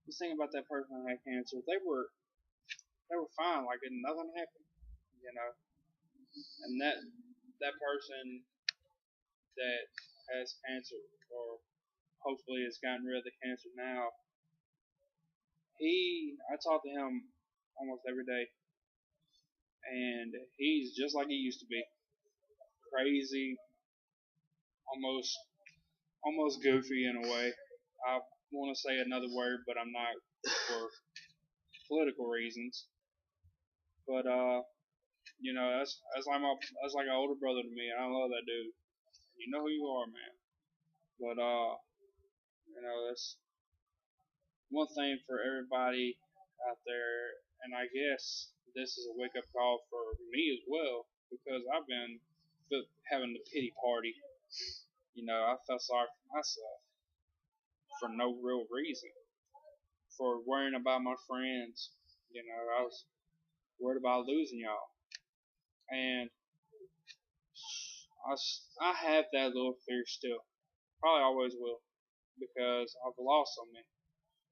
Just think about that person that had cancer. They were fine, like nothing happened, you know. And that person that has cancer, or hopefully has gotten rid of the cancer now, I talk to him almost every day, and he's just like he used to be, crazy, almost almost goofy in a way. I want to say another word, but I'm not for political reasons. But that's like an older brother to me. I love that dude. You know who you are, man. But that's one thing for everybody out there, and I guess this is a wake up call for me as well because I've been having the pity party. I felt sorry for myself for no real reason, for worrying about my friends. I was worried about losing y'all, and I have that little fear still. Probably always will because I've lost so many,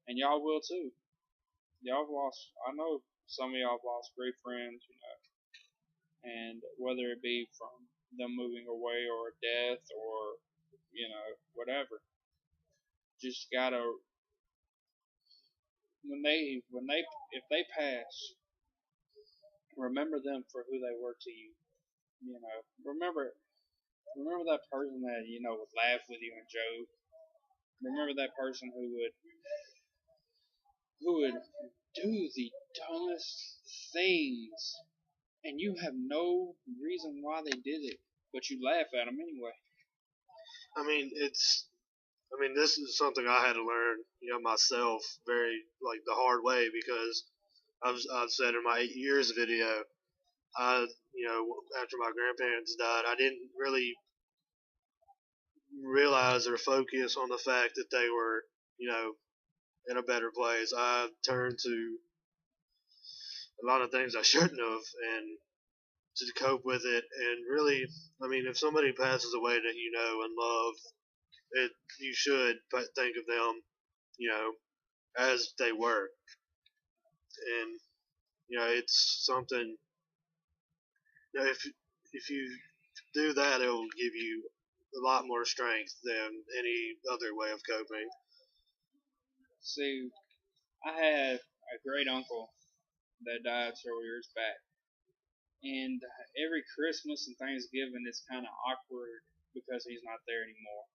and y'all will too. Y'all have lost. I know some of y'all have lost great friends, and whether it be from them moving away or death or whatever, just gotta when they if they pass, remember them for who they were to you. Remember that person that would laugh with you and joke. Remember that person who would do the dumbest things, and you have no reason why they did it, but you laugh at them anyway. I mean, this is something I had to learn, myself, very like the hard way because I've said in my 8 years video, after my grandparents died, I didn't really realize or focus on the fact that they were, in a better place. I turned to a lot of things I shouldn't have, and to cope with it. And really, I mean, if somebody passes away that you know and love, you should think of them, you know, as they were. And it's something. If you do that, it will give you a lot more strength than any other way of coping. See, I had a great uncle that died several years back, and every Christmas and Thanksgiving is kind of awkward because he's not there anymore.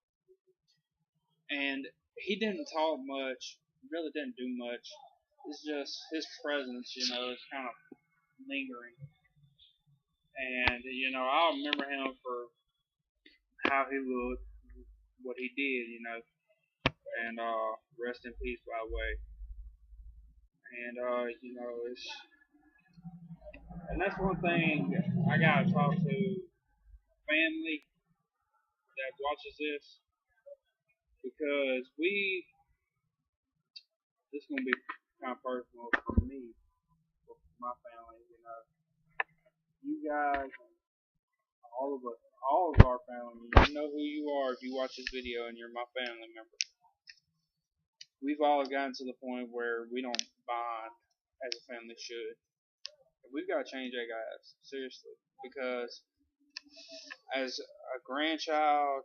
And he didn't talk much, really didn't do much. It's just his presence, is kind of lingering. And I remember him for how he looked, what he did, and rest in peace, by the way. And that's one thing I gotta talk to family that watches this because this is gonna be kind of personal for me, for my family. You guys, all of our family, you know who you are if you watch this video and you're my family member. We've all gotten to the point where we don't bond as a family should. We've got to change that, guys, seriously, because as a grandchild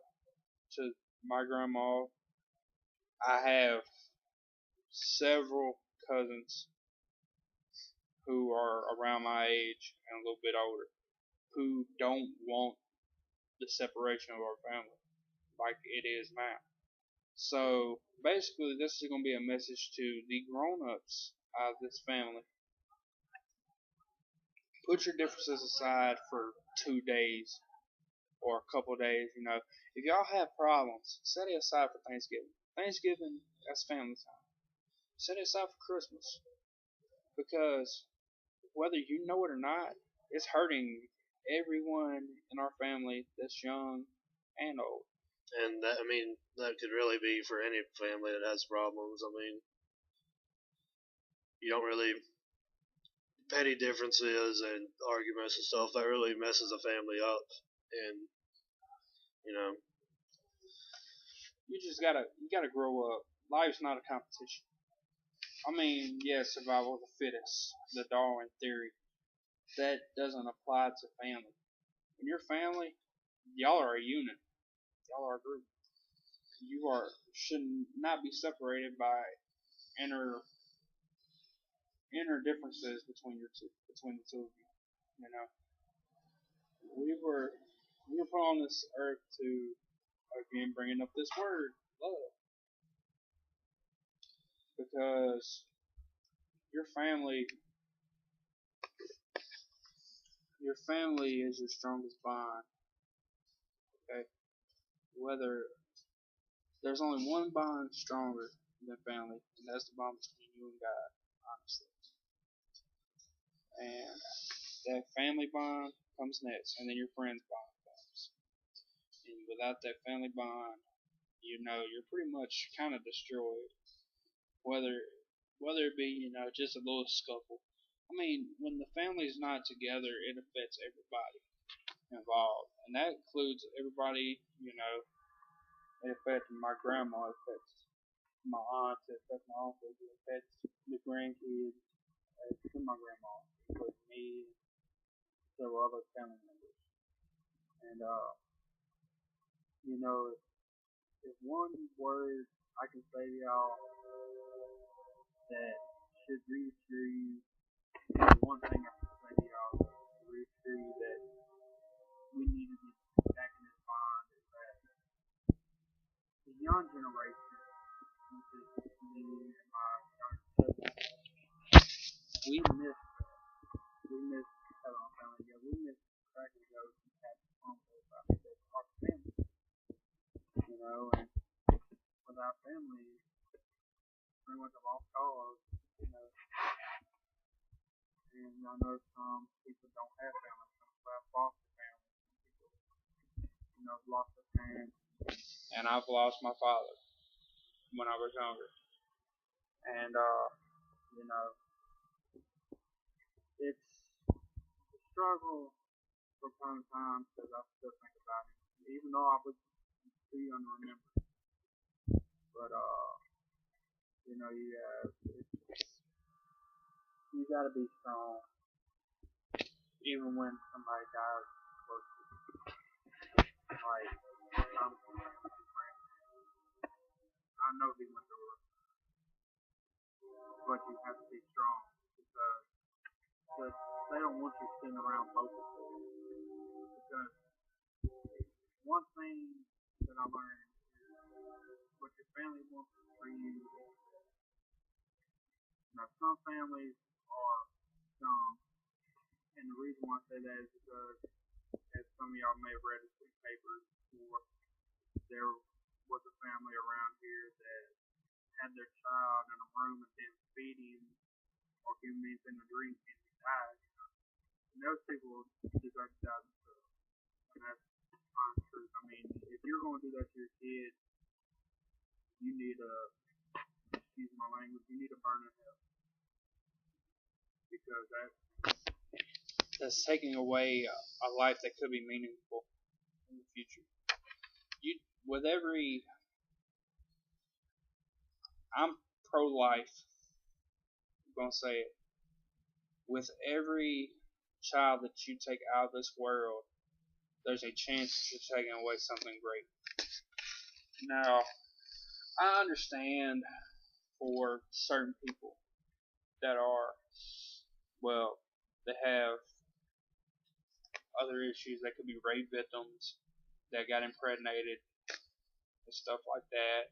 to my grandma, I have several cousins who are around my age and a little bit older who don't want the separation of our family like it is now. So basically, this is going to be a message to the grown-ups of this family. Put your differences aside for 2 days or a couple days. If y'all have problems, set it aside for Thanksgiving. Thanksgiving, that's family time. Set it aside for Christmas because whether you know it or not, it's hurting everyone in our family that's young and old. And that, I mean, that could really be for any family that has problems. I mean, you don't really petty differences and arguments and stuff that really messes a family up. And you know, You gotta grow up. Life's not a competition. I mean, yeah, survival of the fittest, the Darwin theory. That doesn't apply to family. When you're family, y'all are a unit. Y'all are a group. You are should not be separated by inner inner differences between the two of you. You know, we were we were put on this earth to, again, bringing up this word, love, because your family your family is your strongest bond. Okay, whether there's only one bond stronger than family, and that's the bond between you and God, honestly. And that family bond comes next, and then your friends bond comes. And without that family bond, you're pretty much kind of destroyed. Whether whether it be just a little scuffle. I mean, when the family's not together, it affects everybody involved, and that includes everybody. It affects my grandma, it affects my aunts, it affects my uncles, it affects the grandkids, to my grandma, including me, and several other family members. And you know, if one word I can say to y'all that should reassure you, one thing I can say to y'all to reassure you that we need to get back in this bond is that the young generation, which is me and my younger siblings, we miss having our family together. We miss cracking jokes and having fun with our family, and without family, pretty much a lost cause, you know. And I know some people don't have family, some people have foster families, some people, have lost their parents. And I've lost my father when I was younger. And, it's a struggle from time to time because I still think about it, even though I was too young to remember. But, you gotta be strong, even when somebody dies close to you. Like, I know he went through it, but you have to be strong because they don't want you sitting around focused. Because one thing that I learned is what your family wants for you. Now, some families are dumb, and the reason why I say that is because, as some of y'all may have read in some papers before, there was a family around here that had their child in a room and didn't feed him or give him anything to drink and he died. And those people deserve to die themselves. And that's honest truth. I mean, if you're going to do that to your kid, you need to, excuse my language, you need to burn in hell. Because that's taking away a life that could be meaningful in the future. I'm pro-life, I'm going to say it. With every child that you take out of this world, there's a chance that you're taking away something great. Now, I understand for certain people that they have other issues. They could be rape victims that got impregnated and stuff like that.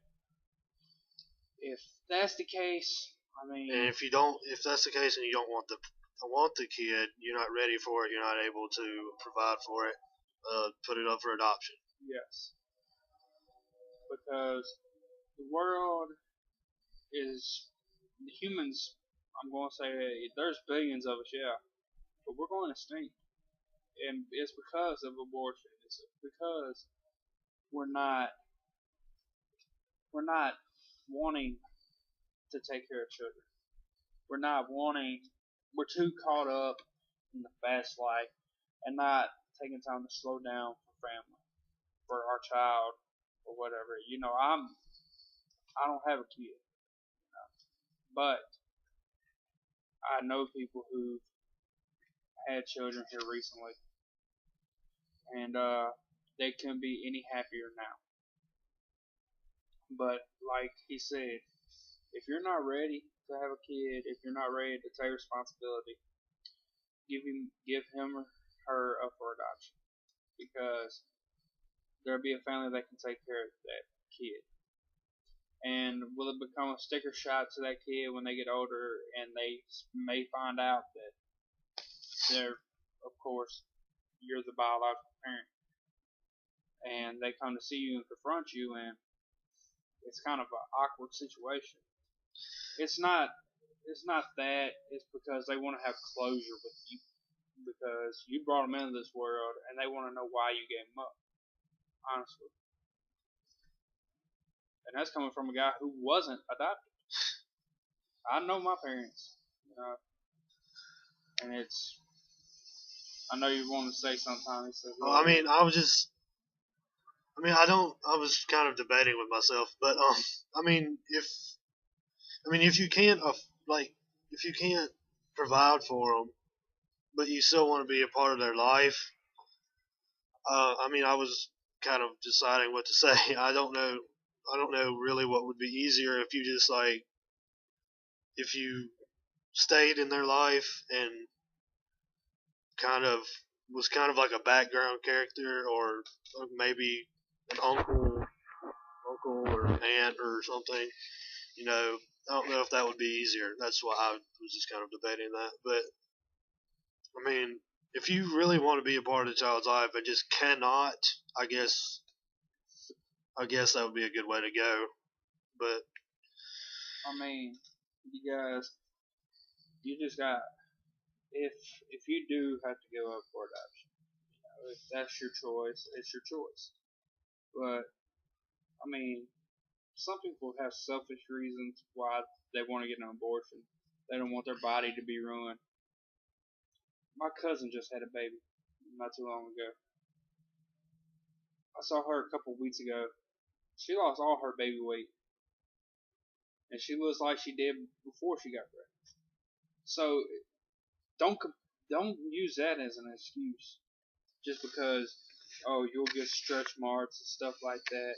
If that's the case, I mean, and if that's the case, and you don't want the kid, you're not ready for it. You're not able to provide for it. Put it up for adoption. Yes, because the world is humans. I'm going to say there's billions of us, yeah, but we're going to stink. and it's because of abortion. It's because we're not we're not wanting to take care of children. We're not wanting. We're too caught up in the fast life and not taking time to slow down for family, for our child, or whatever. I don't have a kid, but I know people who had children here recently, and they couldn't be any happier now. But like he said, if you're not ready to have a kid, if you're not ready to take responsibility, give him or her up for adoption, because there'll be a family that can take care of that kid. And will it become a sticker shock to that kid when they get older and they may find out that they're, of course, you're the biological parent, and they come to see you and confront you, and it's kind of an awkward situation. It's not. It's not that. It's because they want to have closure with you, because you brought them into this world, and they want to know why you gave them up. Honestly, and that's coming from a guy who wasn't adopted. I know my parents, and it's. I know you want to say something. So Well, I mean, I don't. I was kind of debating with myself, but I mean, if you can't, if you can't provide for them, but you still want to be a part of their life, I mean, I was kind of deciding what to say. I don't know. I don't know really what would be easier if you just if you stayed in their life and was kind of like a background character, or maybe an uncle or aunt or something. I don't know if that would be easier. That's why I was just kind of debating that. But I mean, if you really want to be a part of the child's life and just cannot, I guess that would be a good way to go. But I mean, you guys, you just got if you do have to give up for adoption, if that's your choice, it's your choice. But I mean, some people have selfish reasons why they want to get an abortion. They don't want their body to be ruined. My cousin just had a baby not too long ago. I saw her a couple weeks ago. She lost all her baby weight, and she looks like she did before she got pregnant. So don't don't use that as an excuse just because you'll get stretch marks and stuff like that.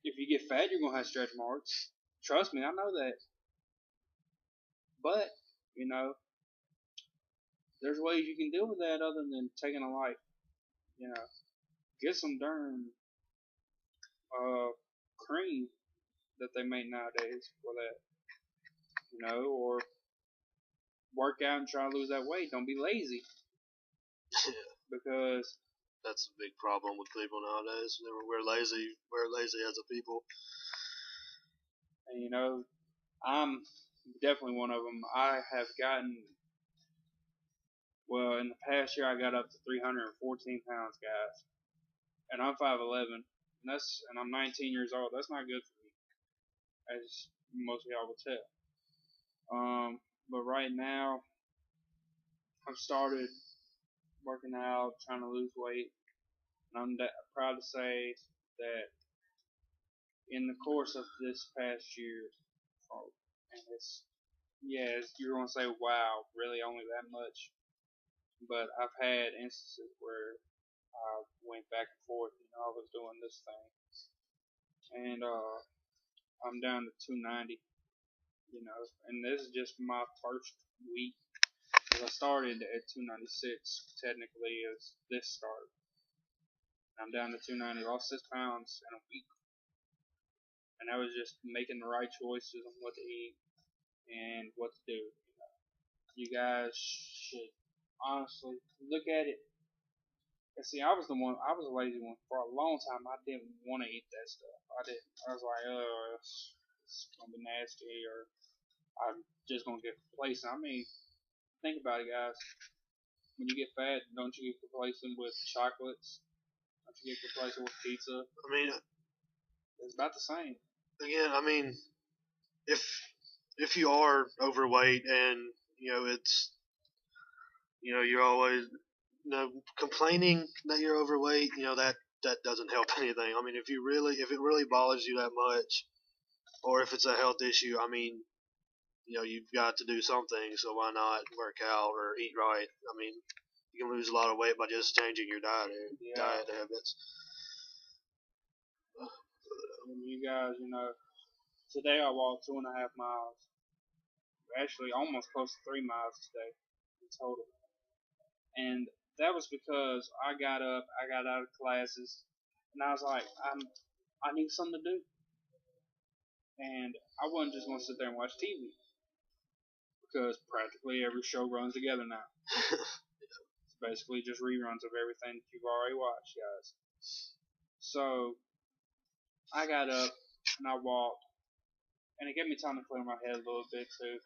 If you get fat, you're gonna have stretch marks. Trust me, I know that. But there's ways you can deal with that other than taking a life. Get some darn cream that they make nowadays for that. Or work out and try to lose that weight. Don't be lazy, because that's a big problem with people nowadays. We're lazy. We're lazy as a people. And I'm definitely one of them. I have gotten, well, in the past year I got up to 314 pounds, guys, and I'm 5'11", and I'm 19 years old. That's not good for me, as most of y'all will tell. But right now I've started working out, trying to lose weight, and I'm proud to say that in the course of this past year, and you're gonna say, wow, really only that much? But I've had instances where I went back and forth. I was doing this thing, and I'm down to 290. And this is just my first week. I started at 296 technically as this started. I'm down to 290. Lost 6 pounds in a week, and that was just making the right choices on what to eat and what to do. You guys should honestly look at it. And see, I was a lazy one for a long time. I didn't want to eat that stuff. I was like, oh, it's gonna be nasty, or I'm just gonna get complacent. I mean, think about it, guys. when you get fat, don't you get complacent with chocolates? Don't you get complacent with pizza? I mean, It's about the same. again, I mean, if you are overweight and it's you're always complaining that you're overweight, that doesn't help anything. I mean, if it really bothers you that much, or if it's a health issue, I mean, you've got to do something. So why not work out or eat right? I mean, you can lose a lot of weight by just changing your diet habits. You guys, today I walked 2.5 miles. Actually, almost close to 3 miles today in total. And that was because I got up, I got out of classes, and I was like, I need something to do. And I wasn't just going to sit there and watch TV. Because practically every show runs together now. It's basically just reruns of everything that you've already watched, guys. So, I got up, and I walked, and it gave me time to clear my head a little bit too.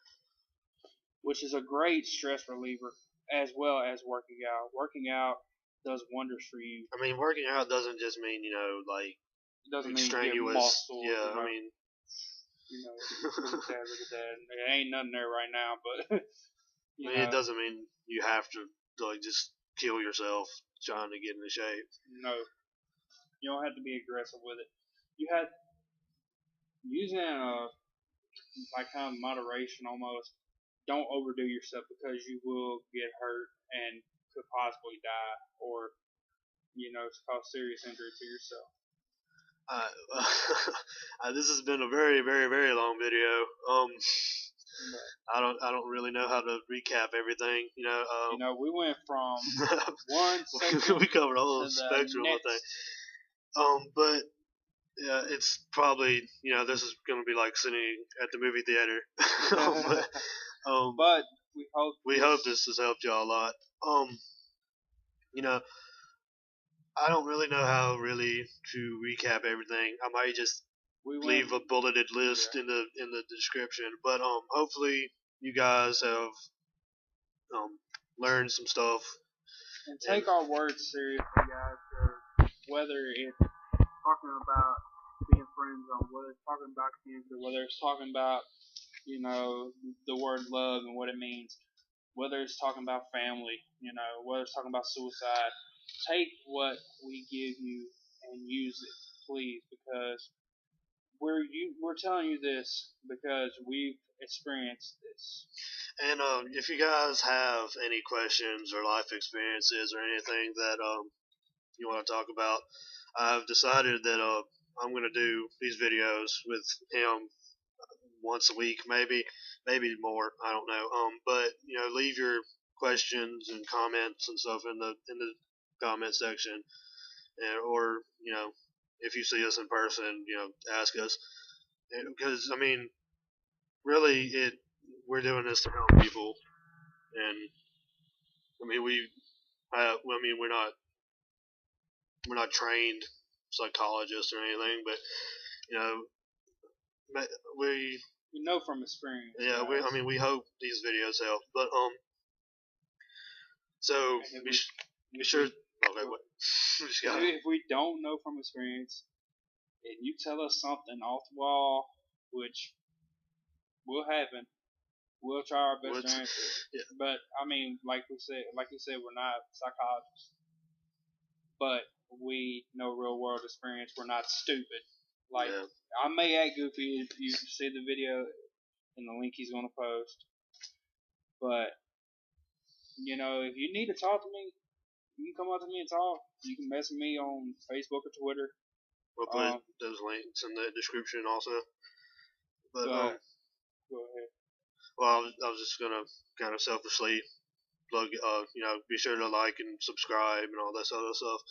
Which is a great stress reliever, as well as working out. Working out does wonders for you. I mean, working out doesn't just mean like it doesn't mean strenuous. You get muscle. Yeah, I mean, look at that. There ain't nothing there right now, but it doesn't mean you have to just kill yourself trying to get into shape. No, you don't have to be aggressive with it. You had using like kind of moderation almost. Don't overdo yourself because you will get hurt and could possibly die or, cause serious injury to yourself. This has been a very, very, very long video. I don't really know how to recap everything. We went from one section we covered a whole spectrum of things. But yeah, it's probably this is going to be like sitting at the movie theater. But we hope this has helped y'all a lot. I don't really know how really to recap everything. I might just leave a bulleted list in the description. But hopefully you guys have learned some stuff. And take our words seriously, guys. Whether it's talking about being friend zone, whether it's talking about cancer, whether it's talking about the word love and what it means, whether it's talking about family, whether it's talking about suicide, take what we give you and use it, please, because we're telling you this because we've experienced this. And if you guys have any questions or life experiences or anything that you want to talk about, I've decided that I'm going to do these videos with him once a week, maybe more. I don't know. But leave your questions and comments and stuff in the comment section, or if you see us in person, ask us, because I mean, really, we're doing this to help people, and I mean we're not trained psychologists or anything, but we know from experience. Yeah, we hope these videos help, but so be sure. Okay, what? If we don't know from experience, and you tell us something off the wall, which will happen, we'll try our best to answer. Yeah. But I mean, like you said, we're not psychologists, but we know real world experience. We're not stupid. I may act goofy if you see the video in the link he's going to post, but if you need to talk to me, you can come up to me and talk. You can message me on Facebook or Twitter. We'll put those links in the description also. But go ahead. Well, I was just gonna kind of selfishly plug. Be sure to like and subscribe and all that sort of stuff.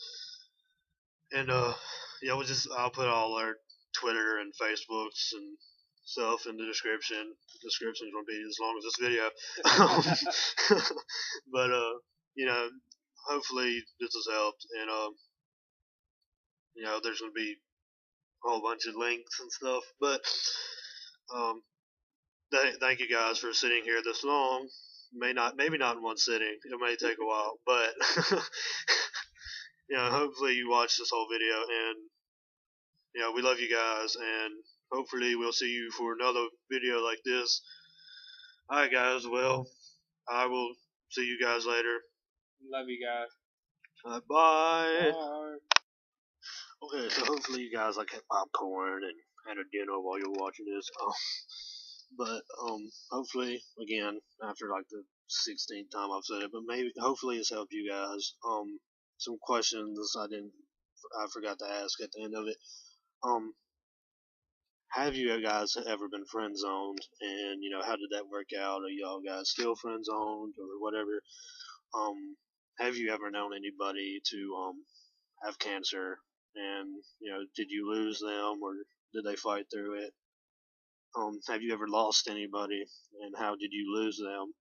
And I'll put all our Twitter and Facebooks and stuff in the description. The description's gonna be as long as this video. But hopefully this has helped, and there's gonna be a whole bunch of links and stuff. But thank you guys for sitting here this long maybe not in one sitting. It may take a while, but hopefully you watch this whole video, and we love you guys, and hopefully we'll see you for another video like this. Alright guys, well, I will see you guys later. Love you guys. Bye. Bye. Okay, so hopefully you guys like had popcorn and had a dinner while you're watching this. But hopefully, again, after like the 16th time I've said it, but hopefully it's helped you guys. Some questions I forgot to ask at the end of it. Have you guys ever been friend zoned, and how did that work out? Are y'all guys still friend zoned or whatever? Have you ever known anybody to have cancer, and did you lose them, or did they fight through it? Have you ever lost anybody, and how did you lose them?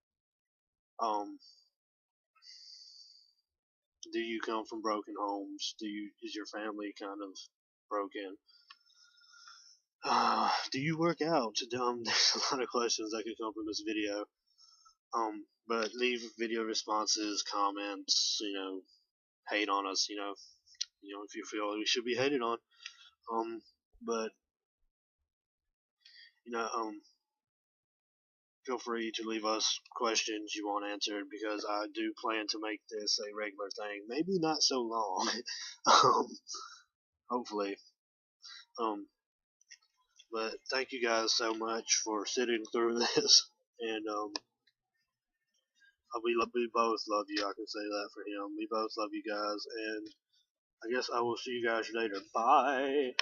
Do you come from broken homes? Is your family kind of broken? Do you work out? There's a lot of questions that could come from this video. But leave video responses, comments, hate on us, if you feel we should be hated on. But feel free to leave us questions you want answered, because I do plan to make this a regular thing. Maybe not so long. Hopefully. But thank you guys so much for sitting through this, and we both love you. I can say that for him. We both love you guys, and I guess I will see you guys later. Bye.